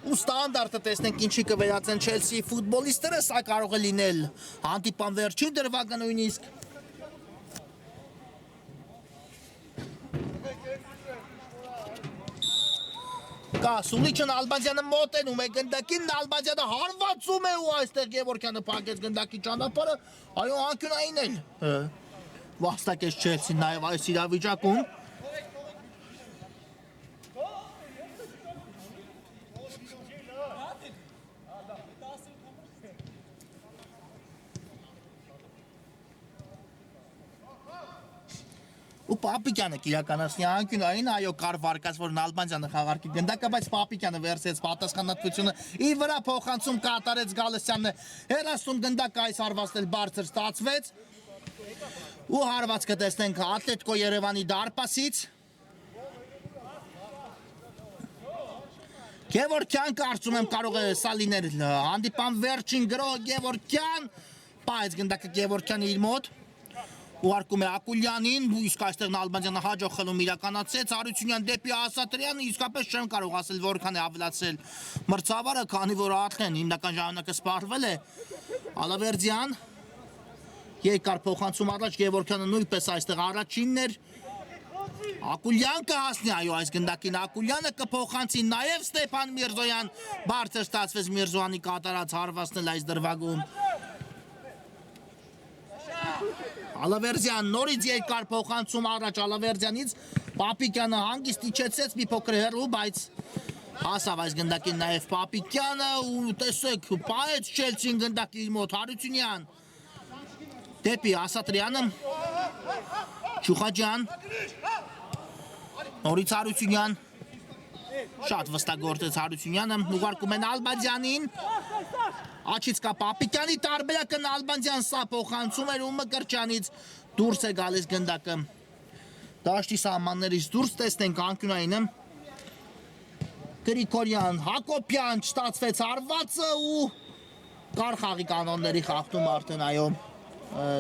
ու ստանդարտը տեսնենք ինչի կվերածեն Չելսիի ֆուտբոլիստները, սա կարող է լինել հանդիպան վերջին դրվագը նույնիսկ կա Սուլիչն Ալբանդյանը մոտենում է գնդակին, Ալբանդյանը հարվածում է ու այստեղ Գևորգյանը փակեց գնդակի ճանապարհը, այո անկյունային էլ վաստակեց Չելսին նաև այս իրավիճակում ու Պապիկյանը կիրականացնի անկյունային, այո կար վարկած, որ Նալբանդյանը խաղարկի գնդակը, բայց Պապիկյանը վերցրեց պատասխանատվությունը, իր վրա փոխանցում կատարեց Գալստյանը, հեռացնում գնդակը այս հարվածն էլ բարձր ստացվեց, ու հարված կտեսնենք Ատլետիկո Երևանի դարպասից, Գևորգյան կարծում եմ կարող է սա լինել հանդիպան վերջին գրող Գևորգյան, բայց գնդակը Գևորգյանը իր մոտ ուղարկում է Ակուլյանին, իսկ այստեղ Նալբանդյանը հաջող խլում իրականացրեց, Հարությունյան դեպի Ասատրյանը, իսկապես չեմ կարող ասել որքան է ավելացել մրցավարը, քանի որ արդեն հիմնական ժամանակը սպառվել է, Ալավերդյան, երկար փոխանցում առաջ, Գևորգյանը նույնպես այստեղ առաջինն էր, Ակուլյան կհասնի, այո այս գնդակին Ակուլյանը կփոխանցի նաև Ստեփան Միրզոյան, բարձր ստացվեց Միրզոյանի կատարած հարվածն էլ այս դրվագում Ալավերդյան նորից երկար փոխանցում առաջ Ալավերդյանից Պապիկյանը հանգիստ իջեցեց մի փոքր հեռու, բայց հասավ այս գնդակին նաև Պապիկյանը ու տեսեք, պահեց Չելսին գնդակի իր մոտ Հարությունյան դեպի Ասատրյանը Չուխաջյան նորից Հարությունյան շատ վստահ գործեց Հարությունյանը, ուղարկում են Ալբանդյանին Աչից կա Պապիկյանի տարբերակը Նալբանդյան սա փոխանցում էր ու Մկրտչյանից դուրս է գալիս գնդակը դաշտի սահմաններից դուրս տեսնենք անկյունայինը Գրիգորյան, Հակոբյան չստացվեց հարվածը ու կար խաղի կանոնների խախտում արդեն այո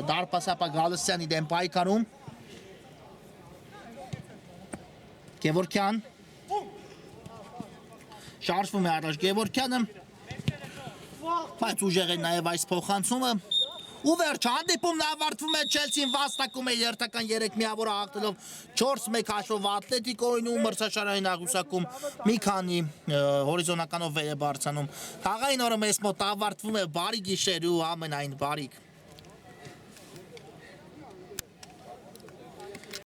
դարպասապա Գալստյանի դեմ պայքարում Գևորգյան շարժվում է առաջ Գևորգյանը բայց ուժեղ է նաև այս փոխանցումը ու վերջ հանդիպումն ավարտվում է Չելսին վաստակում է երթական 3 միավոր հաղթելով 4-1 հաշվով Ատլետիկոյին ու մրցաշարային աղյուսակում մի քանի հորիզոնականով վեր է բարձրանում խաղային օրը մեզ մոտ ավարտվում է բարի գիշեր ու ամենայն բարիք